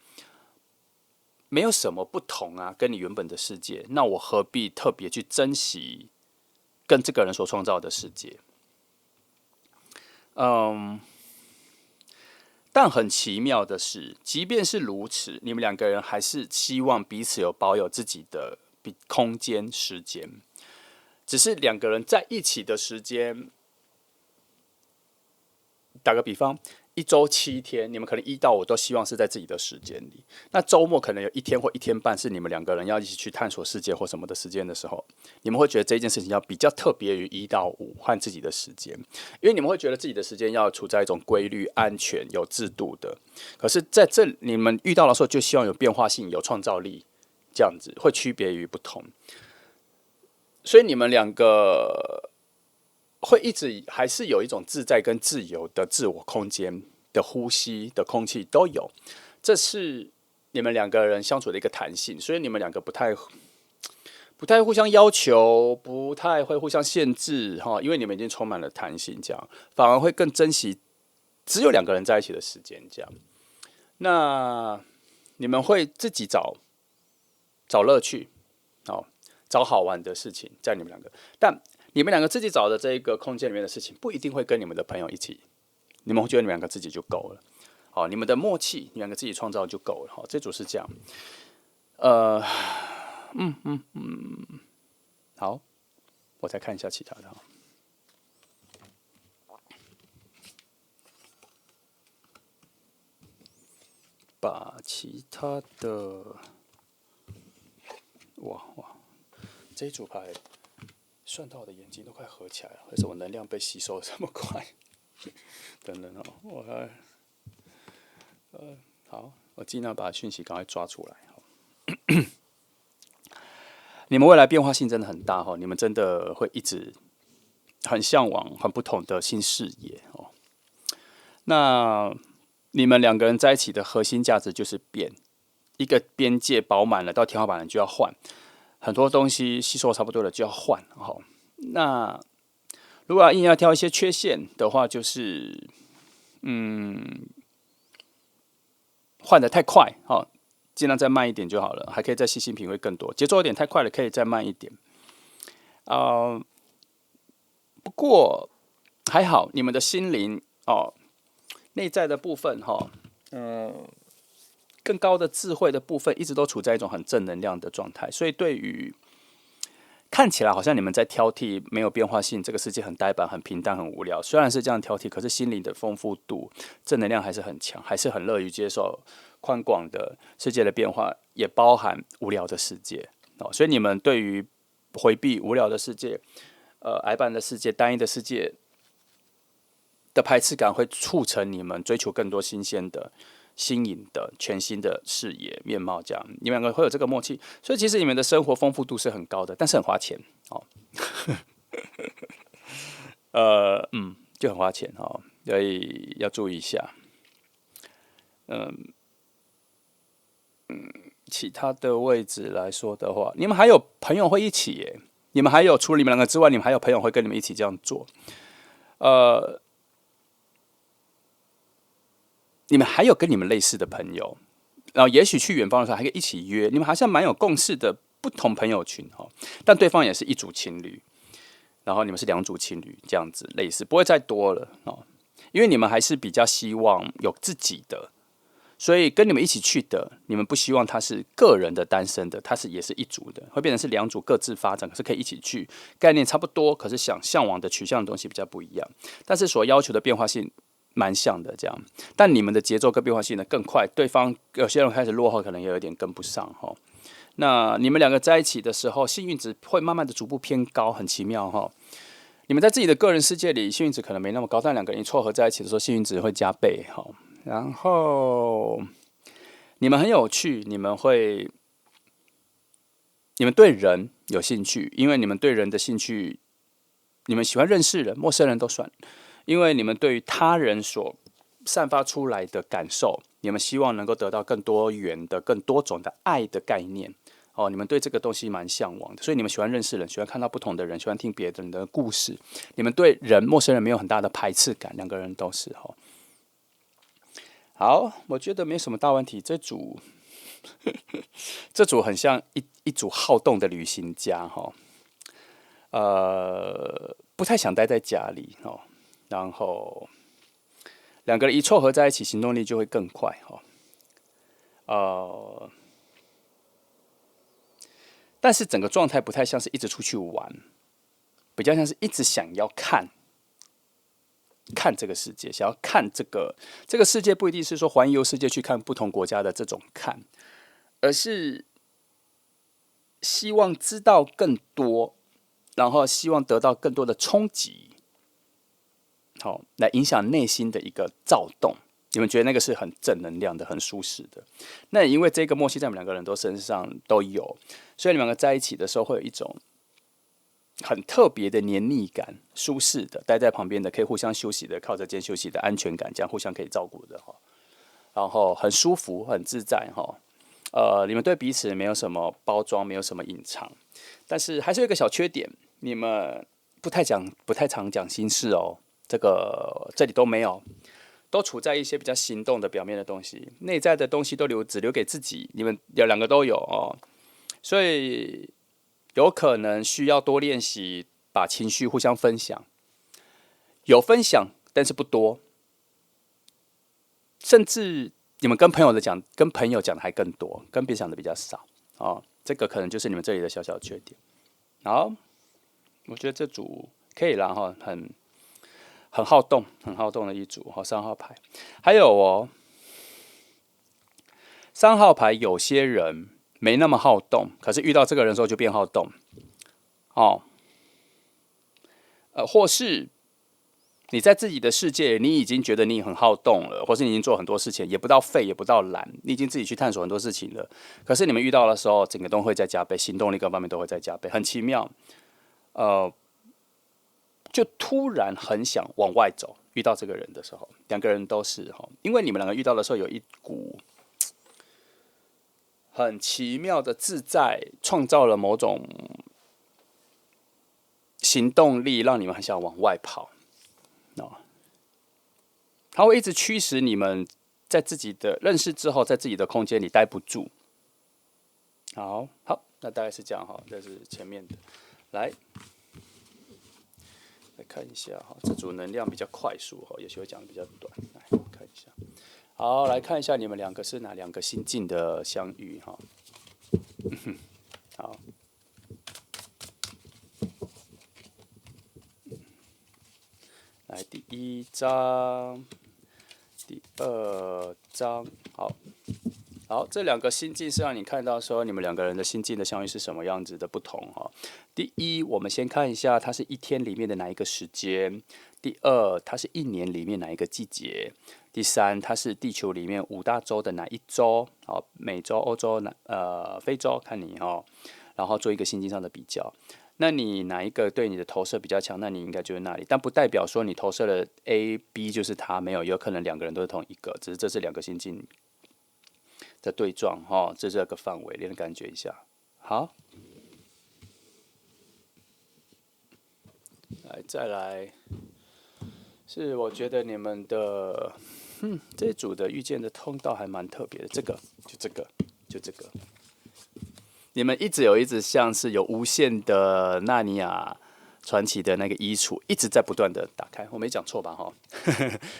没有什么不同啊，跟你原本的世界，那我何必特别去珍惜跟这个人所创造的世界？但很奇妙的是，即便是如此，你们两个人还是希望彼此保有自己的空间、时间。只是两个人在一起的时间，打个比方，一周7天，你们可能1到5都希望是在自己的时间里。那周末可能有1天或1天半是你们两个人要一起去探索世界或什么的时间的时候，你们会觉得这件事情要比较特别于1到5和自己的时间，因为你们会觉得自己的时间要处在一种规律、安全、有制度的。可是在这你们遇到的时候，就希望有变化性、有创造力，这样子会区别于不同。所以你们两个会一直还是有一种自在跟自由的自我空间的呼吸的空气都有，这是你们两个人相处的一个弹性。所以你们两个不太互相要求，不太会互相限制哈，因为你们已经充满了弹性，这样反而会更珍惜只有两个人在一起的时间。这样，那你们会自己找乐趣，哦，找好玩的事情在你们两个，但你们两个自己找的这个空间里面的事情，不一定会跟你们的朋友一起。你们会觉得你们两个自己就够了，好，你们的默契，你们两个自己创造就够了。好，这组是这样。好，我再看一下其他的。把其他的，哇，这一组牌算到我的眼睛都快合起来了，为什么能量被吸收这么快？等等哦，我来，好，我尽量把讯息赶快抓出来。你们未来变化性真的很大哈，你们真的会一直很向往很不同的新视野哦。那你们两个人在一起的核心价值就是变，一个边界饱满了到天花板了就要换，很多东西吸收差不多了就要换。好，那如果硬要挑一些缺陷的话，就是换得太快，好，尽量再慢一点就好了，还可以再细心品味更多。节奏有点太快了，可以再慢一点。不过还好，你们的心灵哦，内在的部分哈，更高的智慧的部分，一直都处在一种很正能量的状态。所以对于看起来好像你们在挑剔没有变化性，这个世界很呆板、很平淡、很无聊。虽然是这样挑剔，可是心灵的丰富度、正能量还是很强，还是很乐于接受宽广的世界的变化，也包含无聊的世界。所以你们对于回避无聊的世界、矮板的世界、单一的世界的排斥感，会促成你们追求更多新鲜的、新颖的、全新的视野面貌。这样，你们两个会有这个默契，所以其实你们的生活丰富度是很高的，但是很花钱哦。就很花钱哦，所以要注意一下。其他的位置来说的话，你们还有朋友会一起耶。你们还有除了你们两个之外，你们还有朋友会跟你们一起这样做。你们还有跟你们类似的朋友，然后也许去远方的时候还可以一起约。你们好像蛮有共识的，不同朋友群哈，但对方也是一组情侣，然后你们是2组情侣这样子类似，不会再多了哦。因为你们还是比较希望有自己的。所以跟你们一起去的，你们不希望他是个人的单身的，他也是一组的，会变成是2组各自发展，可是可以一起去，概念差不多，可是向往的取向的东西比较不一样，但是所要求的变化性蛮像的这样，但你们的节奏跟变化性呢更快，对方有些人开始落后，可能也有点跟不上哈。那你们两个在一起的时候，幸运值会慢慢的逐步偏高，很奇妙哈。你们在自己的个人世界里，幸运值可能没那么高，但两个人凑合在一起的时候，幸运值会加倍哈。然后你们很有趣，你们对人有兴趣，因为你们对人的兴趣，你们喜欢认识人，陌生人都算，因为你们对于他人所散发出来的感受，你们希望能够得到更多元的、更多种的爱的概念。哦，你们对这个东西蛮向往的，所以你们喜欢认识人，喜欢看到不同的人，喜欢听别人的故事。你们对陌生人没有很大的排斥感，两个人都是哈。好，我觉得没什么大问题。这组很像一组好动的旅行家哈。不太想待在家里哦，然后两个人一凑合在一起，行动力就会更快哈。但是整个状态不太像是一直出去玩，比较像是一直想要看这个世界，想要看这个世界，不一定是说环游世界去看不同国家的这种看，而是希望知道更多，然后希望得到更多的冲击，好，来影响内心的一个躁动。你们觉得那个是很正能量的、很舒适的？那因为这个默契在我们两个人都身上都有，所以你们两个在一起的时候会有一种很特别的黏腻感，舒适的，待在旁边的，可以互相休息的，靠着肩休息的安全感，这样互相可以照顾的哈。然后很舒服、很自在哈。你们对彼此没有什么包装，没有什么隐藏，但是还是有一个小缺点，你们不太常讲心事哦。这里都没有，都处在一些比较行动的表面的东西，内在的东西都只留给自己。你们两个都有哦，所以有可能需要多练习，把情绪互相分享。有分享，但是不多，甚至你们跟朋友讲的还更多，跟别人讲的比较少哦。这个可能就是你们这里的小小缺点。好，我觉得这组可以啦哈，很好动，很好动的一组哈。3号牌，还有哦，3号牌有些人没那么好动，可是遇到这个人的时候就变好动哦。或是你在自己的世界，你已经觉得你很好动了，或是你已经做很多事情，也不到废，也不到懒，你已经自己去探索很多事情了。可是你们遇到的时候，整个都会再加倍，行动力各方面都会再加倍，很奇妙。就突然很想往外走。遇到这个人的时候，两个人都是哈，因为你们两个遇到的时候有一股很奇妙的自在，创造了某种行动力，让你们很想往外跑。它会一直驱使你们在自己的认识之后，在自己的空间里待不住。好，那大概是这样哈，这是前面的。来看一下哈，这组能量比较快速哈，也许会讲的比较短。来看一下，好，来看一下你们两个是哪两个心境的相遇哈。好，来第1章。第2章，好，这两个心境是让你看到说你们两个人的心境的相遇是什么样子的不同哈。第一，我们先看一下它是一天里面的哪一个时间；第二，它是一年里面哪一个季节；第三，它是地球里面5大洲的哪一洲？好，美洲、欧洲、非洲，看你哈，然后做一个心境上的比较。那你哪一个对你的投射比较强？那你应该就是那里，但不代表说你投射了 A、B 就是他，没有，有可能两个人都是同一个，只是这是两个心境的对撞哈，这是个范围，你能感觉一下。好，再来是我觉得你们的这一组的遇见的通道还蛮特别的，就这个。你们一直像是有无限的纳尼亚传奇的那个衣橱，一直在不断的打开。我没讲错吧？哈，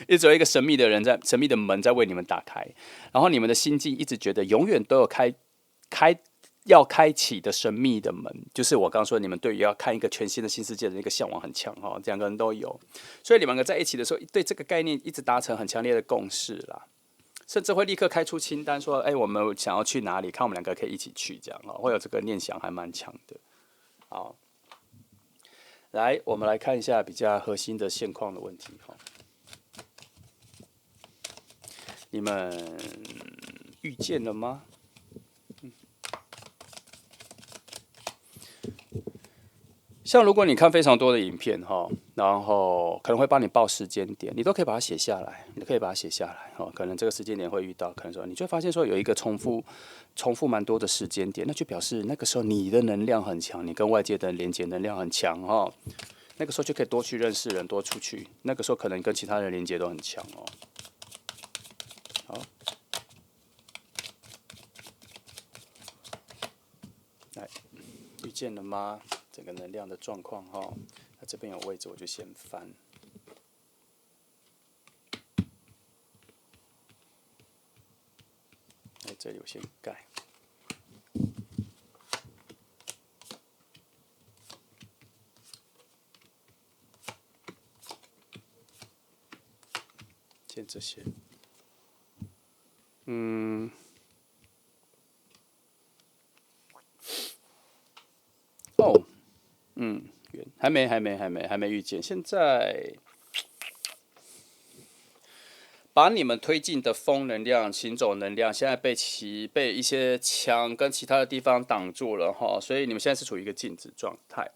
一直有一个神秘的人神秘的门在为你们打开，然后你们的心境一直觉得永远都有要开启的神秘的门，就是我刚刚说你们对于要看一个全新的新世界的那个向往很强哈，两个人都有，所以你们两个在一起的时候，对这个概念一直达成很强烈的共识啦。甚至会立刻开出清单，说：“我们想要去哪里？看我们两个可以一起去，这样啊，会有这个念想，还蛮强的。”好，来，我们来看一下比较核心的现况的问题哈。你们遇见了吗？像如果你看非常多的影片哈，然后可能会帮你报时间点，你都可以把它写下来，你可以把它写下来哈。可能这个时间点会遇到，可能说你就会发现说有一个重复蛮多的时间点，那就表示那个时候你的能量很强，你跟外界的连接能量很强哈。那个时候就可以多去认识人，多出去。那个时候可能跟其他人连接都很强哦。好，来，遇见了吗？整个能量的状况哈，那这边有位置，我就先翻。哎，这里我先盖。先这些，哦，还没遇见。现在把你们推进的风能量、行走能量，现在被一些墙跟其他的地方挡住了哈，所以你们现在是处于一个静止状态。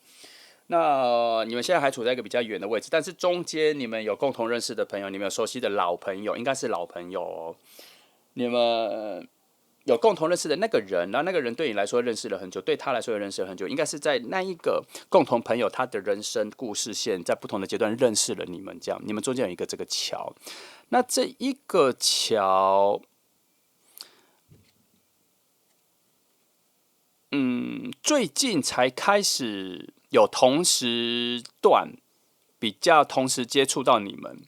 那你们现在还处在一个比较远的位置，但是中间你们有共同认识的朋友，你们有熟悉的老朋友，应该是老朋友哦。你们有共同认识的那个人，然后那个人对你来说认识了很久，对他来说也认识了很久，应该是在那一个共同朋友他的人生故事线，在不同的阶段认识了你们，这样你们中间有一个这个桥。那这一个桥，最近才开始有同时段比较同时接触到你们，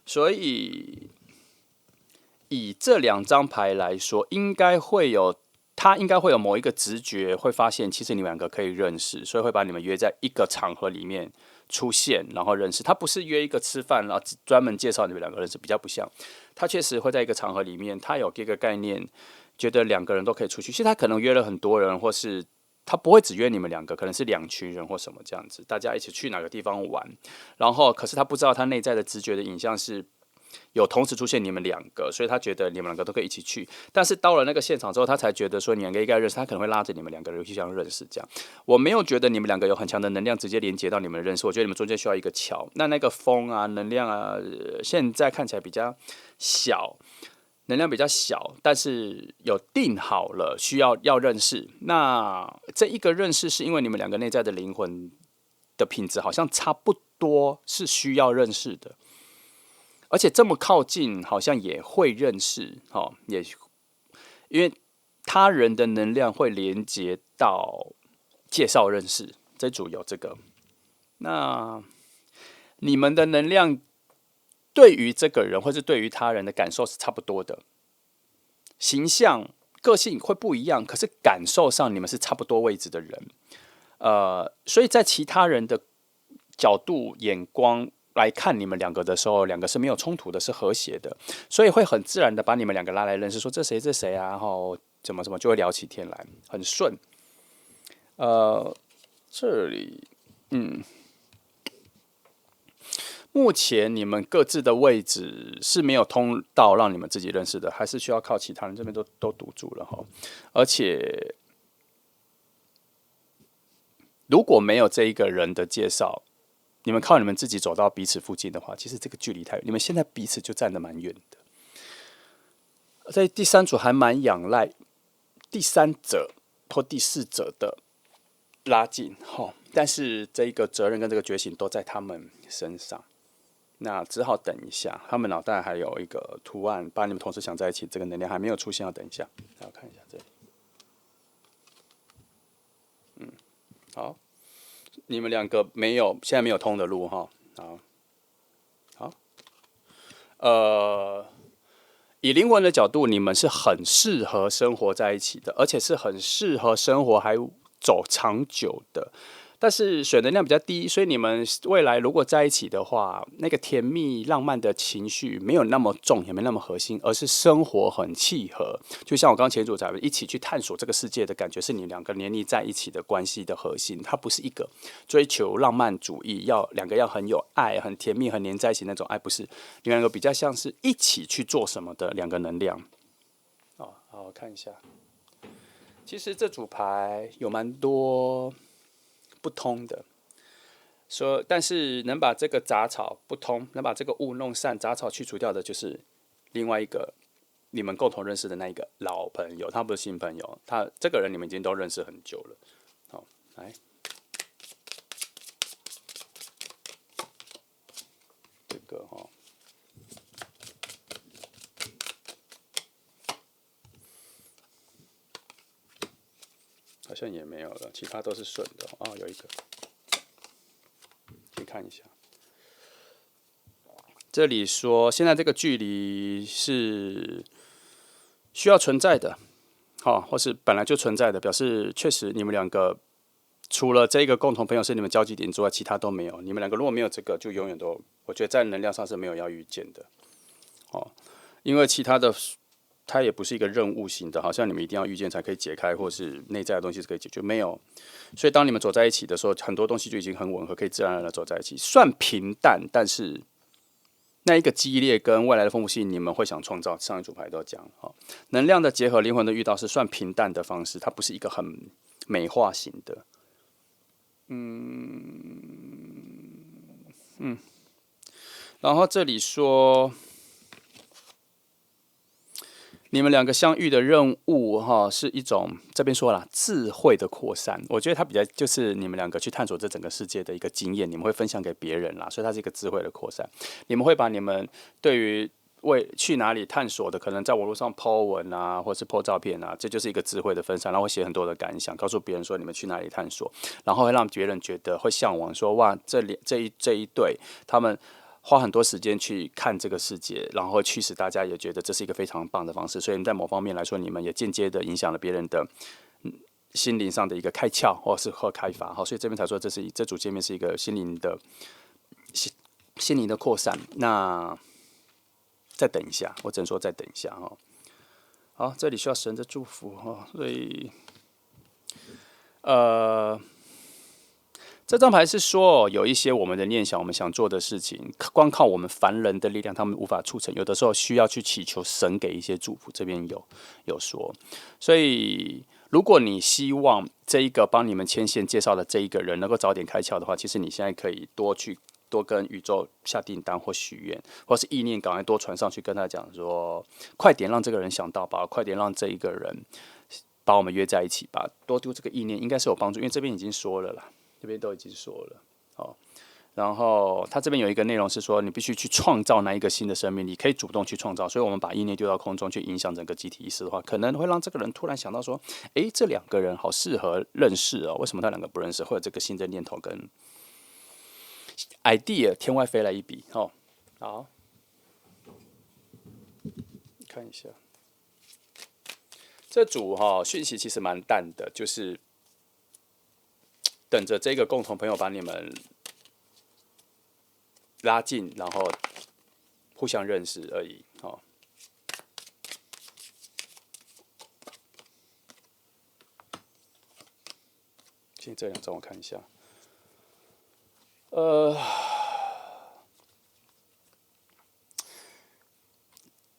所以以这两张牌来说，他应该会有某一个直觉，会发现其实你们两个可以认识，所以会把你们约在一个场合里面出现，然后认识。他不是约一个吃饭，然后专门介绍你们两个认识，比较不像。他确实会在一个场合里面，他有这个概念，觉得两个人都可以出去。其实他可能约了很多人，或是他不会只约你们两个，可能是两群人或什么这样子，大家一起去哪个地方玩。然后，可是他不知道他内在的直觉的影像是有同时出现你们两个，所以他觉得你们两个都可以一起去。但是到了那个现场之后，他才觉得说你们两个应该认识，他可能会拉着你们两个人互相认识。这样，我没有觉得你们两个有很强的能量直接连接到你们的认识，我觉得你们中间需要一个桥。那个风啊，能量啊，现在看起来比较小。能量比较小，但是有定好了，要认识。那这一个认识是因为你们两个内在的灵魂的品质好像差不多，是需要认识的。而且这么靠近，好像也会认识，也因为他人的能量会连接到介绍认识，这组有这个。那你们的能量对于这个人或是对于他人的感受是差不多的，形象、个性会不一样，可是感受上你们是差不多位置的人。所以在其他人的角度、眼光来看你们两个的时候，两个是没有冲突的，是和谐的，所以会很自然的把你们两个拉来认识，说这谁这谁啊，然后怎么怎么就会聊起天来，很顺。这里，目前你们各自的位置是没有通道让你们自己认识的，还是需要靠其他人这边都堵住了哈。而且如果没有这一个人的介绍，你们靠你们自己走到彼此附近的话，其实这个距离太远，你们现在彼此就站得蛮远的。在第三组还蛮仰赖第三者或第四者的拉近哈，但是这一个责任跟这个觉醒都在他们身上。那只好等一下，他们脑袋还有一个图案，把你们同时想在一起，这个能量还没有出现，要等一下。来，我看一下这里。好，你们两个现在没有通的路哈。好，以灵魂的角度，你们是很适合生活在一起的，而且是很适合生活还走长久的。但是水能量比较低，所以你们未来如果在一起的话，那个甜蜜浪漫的情绪没有那么重，也没那么核心，而是生活很契合。就像我刚刚前组讲的，一起去探索这个世界的感觉，是你两个黏腻在一起的关系的核心。它不是一个追求浪漫主义，两个要很有爱、很甜蜜、很黏在一起那种爱，不是。你们两个比较像是一起去做什么的两个能量。好，我看一下。其实这组牌有蛮多不通的，说，但是能把这个杂草不通，能把这个雾弄散，杂草去除掉的，就是另外一个你们共同认识的那一个老朋友，他不是新朋友，他这个人你们已经都认识很久了。好，来，这个哈。好像也没有了，其他都是顺的哦。有一个，可以看一下。这里说，现在这个距离是需要存在的，好，或是本来就存在的，表示确实你们两个除了这个共同朋友是你们交集点之外，其他都没有。你们两个如果没有这个，就永远都，我觉得在能量上是没有要遇见的，哦，因为其他的它也不是一个任务型的，好像你们一定要遇见才可以解开，或是内在的东西是可以解决，没有。所以当你们走在一起的时候，很多东西就已经很吻合，可以自然而然的走在一起，算平淡，但是那一个激烈跟未来的丰富性，你们会想创造。上一组牌都讲哈，能量的结合、灵魂的遇到是算平淡的方式，它不是一个很美化型的。然后这里说，你们两个相遇的任务哈，是一种这边说了智慧的扩散。我觉得它比较就是你们两个去探索这整个世界的一个经验，你们会分享给别人啦，所以它是一个智慧的扩散。你们会把你们对于去哪里探索的，可能在网络上 po 文啊，或是 po 照片啊，这就是一个智慧的分散。然后会写很多的感想，告诉别人说你们去哪里探索，然后会让别人觉得会向往说哇，这一对他们花很多时间去看这个世界，然后驱使大家也觉得这是一个非常棒的方式。所以在某方面来说，你们也间接的影响了别人的心灵上的一个开窍或开发。所以这边才说这组界面是一个心灵的扩散。那再等一下，我只能说再等一下哈。好，这里需要神的祝福哈，所以这张牌是说，有一些我们的念想，我们想做的事情，光靠我们凡人的力量，他们无法促成。有的时候需要去祈求神给一些祝福。这边有说，所以如果你希望这一个帮你们牵线介绍的这一个人能够早点开窍的话，其实你现在可以多跟宇宙下订单或许愿，或是意念赶快多传上去，跟他讲说，快点让这个人想到吧，快点让这一个人把我们约在一起吧，多丢这个意念应该是有帮助，因为这边已经说了啦。这边都已经说了，好，然后他这边有一个内容是说，你必须去创造那一个新的生命，你可以主动去创造。所以，我们把意念丢到空中，去影响整个集体意识的话，可能会让这个人突然想到说，诶，这两个人好适合认识哦，为什么他两个不认识？或者这个新的念头跟 idea 天外飞来一笔，哦，好，看一下这组讯息其实蛮淡的，就是等着这个共同朋友把你们拉近，然后互相认识而已。现在这两张我看一下，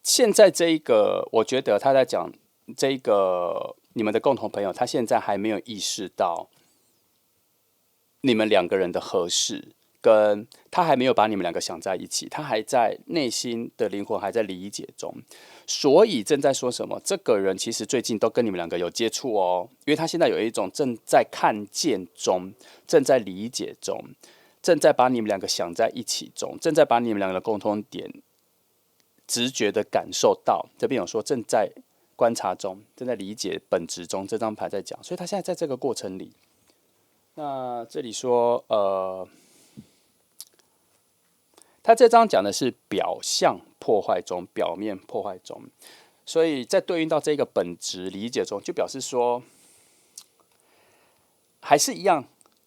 现在这一个，我觉得他在讲这一个你们的共同朋友，他现在还没有意识到你们两个人的合适，跟他还没有把你们两个想在一起，他还在内心的灵魂还在理解中，所以正在说什么？这个人其实最近都跟你们两个有接触哦，因为他现在有一种正在看见中，正在理解中，正在把你们两个想在一起中，正在把你们两个的共同点直觉的感受到。这边有说正在观察中，正在理解本质中，这张牌在讲，所以他现在在这个过程里。那这里说，他这章讲的是表象破坏中，表面破坏中，所以在对应到这个本质理解中，就表示说，还是一样，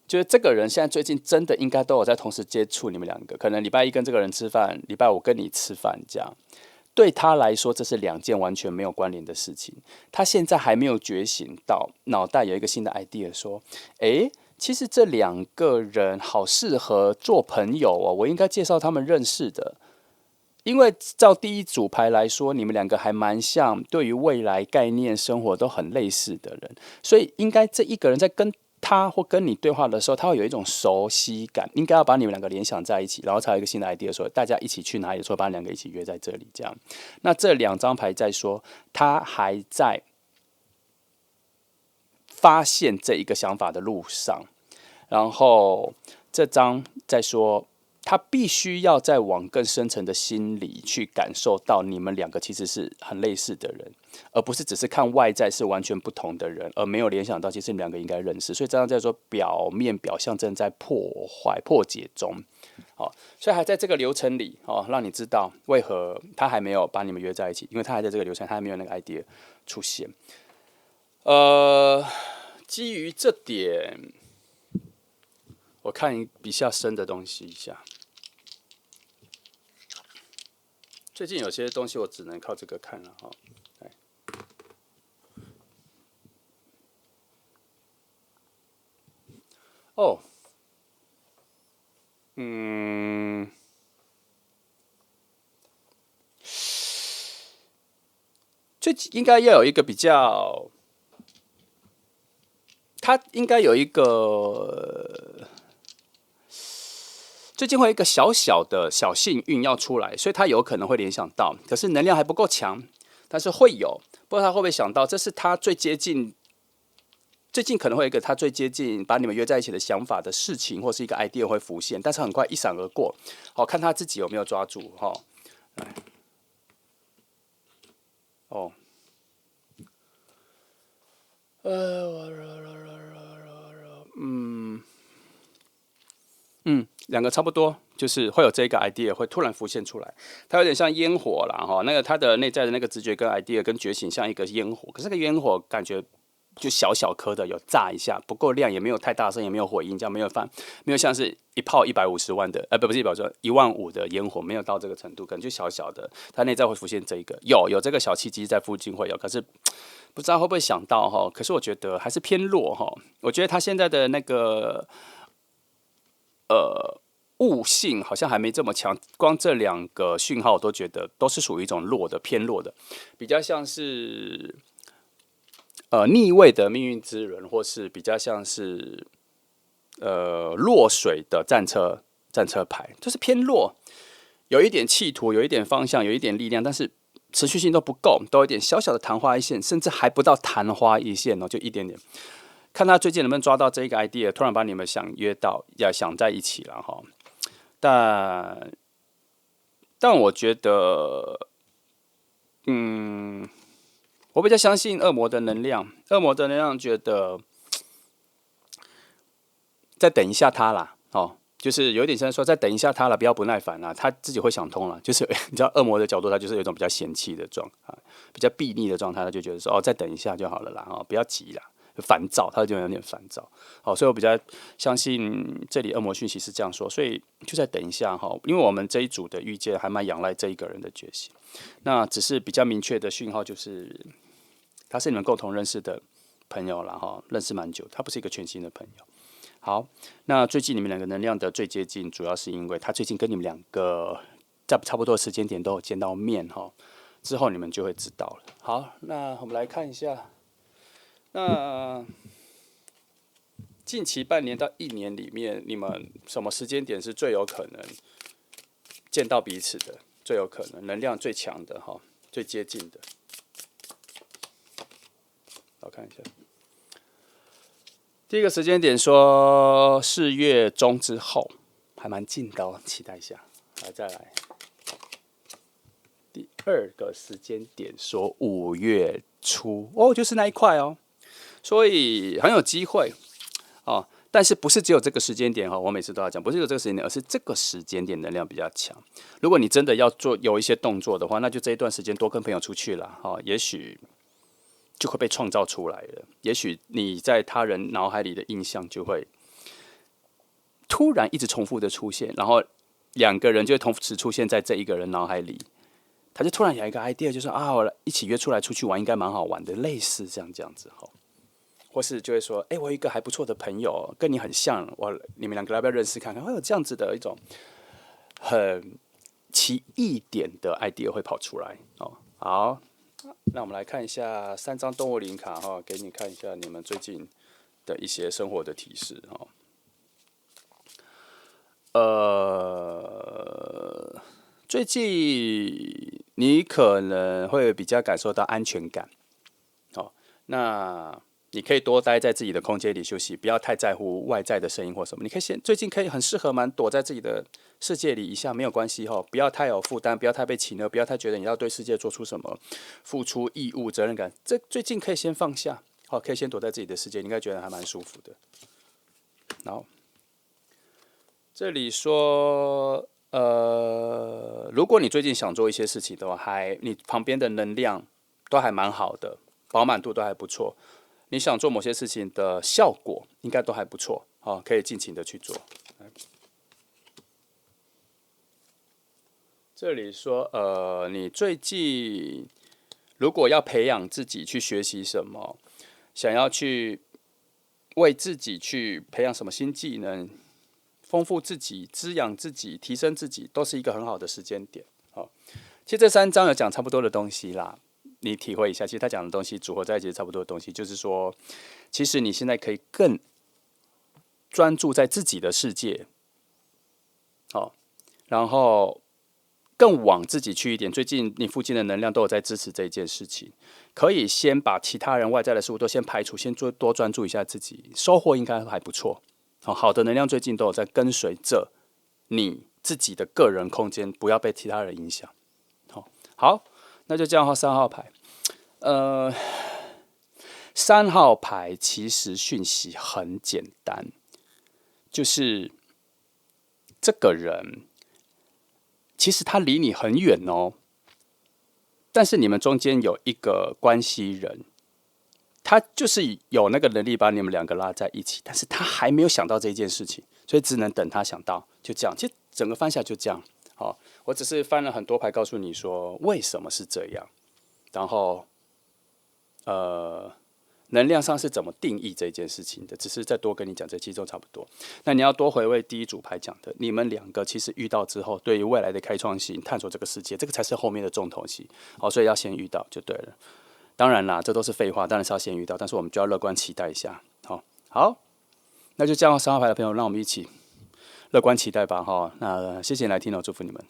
就是这个人现在最近真的应该都有在同时接触你们两个，可能礼拜一跟这个人吃饭，礼拜五跟你吃饭这样。对他来说，这是两件完全没有关联的事情。他现在还没有觉醒到，脑袋有一个新的 idea， 说：“诶，其实这两个人好适合做朋友哦，我应该介绍他们认识的。因为照第一组牌来说，你们两个还蛮像，对于未来概念、生活都很类似的人，所以应该这一个人在跟他或跟你对话的时候，他会有一种熟悉感，应该要把你们两个联想在一起，然后才有一个新的 idea 说大家一起去哪里，说把两个一起约在这里这样。那这2张牌在说他还在发现这一个想法的路上，然后这张在说他必须要再往更深层的心理去感受到你们两个其实是很类似的人，而不是只是看外在是完全不同的人，而没有联想到其实你们两个应该认识。所以这张在说表面表象正在破解中，好，所以还在这个流程里哦，让你知道为何他还没有把你们约在一起，因为他还在这个流程，他还没有那个 idea 出现。基于这点，我看比较深的东西一下。最近有些东西我只能靠这个看了哈。哦，最近应该要有一个比较，他应该有一个，最近会有一个小小的小幸运要出来，所以他有可能会联想到，可是能量还不够强，但是会有，不知道他会不会想到，这是他最接近。最近可能会有一个他最接近把你们约在一起的想法的事情，或是一个 idea 会浮现，但是很快一闪而过。好，看他自己有没有抓住哈。哦，两个差不多，就是会有这个 idea 会突然浮现出来，它有点像烟火啦哈。那个它的内在的那个直觉跟 idea 跟觉醒像一个烟火，可是那个烟火感觉就小小颗的，有炸一下，不够亮，也没有太大声，也没有回音，这样没有像是一炮150万的，不是150,000的烟火，没有到这个程度，可能就小小的，它内在会浮现这一个，有这个小契机在附近会有，可是不知道会不会想到哈。可是我觉得还是偏弱哈。我觉得他现在的那个悟性好像还没这么强，光这2个讯号我都觉得都是属于一种弱的、偏弱的，比较像是逆位的命运之轮，或是比较像是落水的战车牌，就是偏弱，有一点企图，有一点方向，有一点力量，但是持续性都不够，都有一点小小的昙花一现，甚至还不到昙花一现哦，就一点点。看他最近能不能抓到这一个 idea， 突然把你们想约到，要想在一起了哈。但我觉得，我比较相信恶魔的能量。恶魔的能量觉得再等一下他啦，哦，就是有点像说再等一下他了，不要不耐烦啦，他自己会想通了。就是你知道恶魔的角度，他就是有一种比较嫌弃的状态，比较避逆的状态，他就觉得说哦，再等一下就好了啦，哦，不要急啦。烦躁，他就有点烦躁，好，所以我比较相信这里恶魔讯息是这样说，所以就再等一下哈，因为我们这一组的遇见还蛮仰赖这一个人的觉醒，那只是比较明确的讯号就是他是你们共同认识的朋友了哈，认识蛮久，他不是一个全新的朋友。好，那最近你们两个能量的最接近，主要是因为他最近跟你们两个在差不多的时间点都有见到面哈，之后你们就会知道了。好，那我们来看一下。那近期半年到1年里面，你们什么时间点是最有可能见到彼此的？最有可能能量最强的哈，最接近的。我看一下，第一个时间点说4月中之后，还蛮近的哦，期待一下。来，再来。第2个时间点说5月初，哦，就是那一块哦。所以很有机会哦，但是不是只有这个时间点哈？我每次都要讲，不是只有这个时间点，而是这个时间点能量比较强。如果你真的要有一些动作的话，那就这一段时间多跟朋友出去了哈，也许就会被创造出来了。也许你在他人脑海里的印象就会突然一直重复的出现，然后2个人就会同时出现在这一个人脑海里。他就突然有一个 idea，就说啊，我一起约出来出去玩，应该蛮好玩的，类似这样子哈。或是就会说，我有一个还不错的朋友，跟你很像，你们2个要不要认识看看？会有这样子的一种很奇异点的 idea 会跑出来哦。好，那我们来看一下3张动物灵卡哈，给你看一下你们最近的一些生活的提示哈。最近你可能会比较感受到安全感，哦，那你可以多待在自己的空间里休息，不要太在乎外在的声音或什么。你可以最近可以很适合躲在自己的世界里一下，没有关系哈，不要太有负担，不要太被请了，不要太觉得你要对世界做出什么付出义务责任感。这最近可以先放下，好，可以先躲在自己的世界，你应该觉得还蛮舒服的。然后这里说，如果你最近想做一些事情的话，你旁边的能量都还蛮好的，饱满度都还不错。你想做某些事情的效果应该都还不错，好，可以尽情的去做。这里说，你最近如果要培养自己去学习什么，想要去为自己去培养什么新技能，丰富自己、滋养自己、提升自己，都是一个很好的时间点。好，其实这3章有讲差不多的东西啦，你体会一下。其实他讲的东西组合在一起差不多的东西，就是说，其实你现在可以更专注在自己的世界，好，然后更往自己去一点。最近你附近的能量都有在支持这一件事情，可以先把其他人外在的事物都先排除，先多专注一下自己，收获应该还不错。好的能量最近都有在跟随着你自己的个人空间，不要被其他人影响。好，那就这样3号牌。3号牌其实讯息很简单，就是这个人其实他离你很远哦，但是你们中间有一个关系人，他就是有那个能力把你们2个拉在一起，但是他还没有想到这件事情，所以只能等他想到，就这样。其实整个翻下就这样。好，我只是翻了很多牌，告诉你说为什么是这样，然后能量上是怎么定义这件事情的，只是再多跟你讲这其中差不多。那你要多回味第一组牌讲的，你们2个其实遇到之后，对于未来的开创性、探索这个世界，这个才是后面的重头戏。好，所以要先遇到就对了。当然啦，这都是废话，当然是要先遇到，但是我们就要乐观期待一下。好，那就这样，3号牌的朋友，让我们一起乐观期待吧。那谢谢你来听，祝福你们。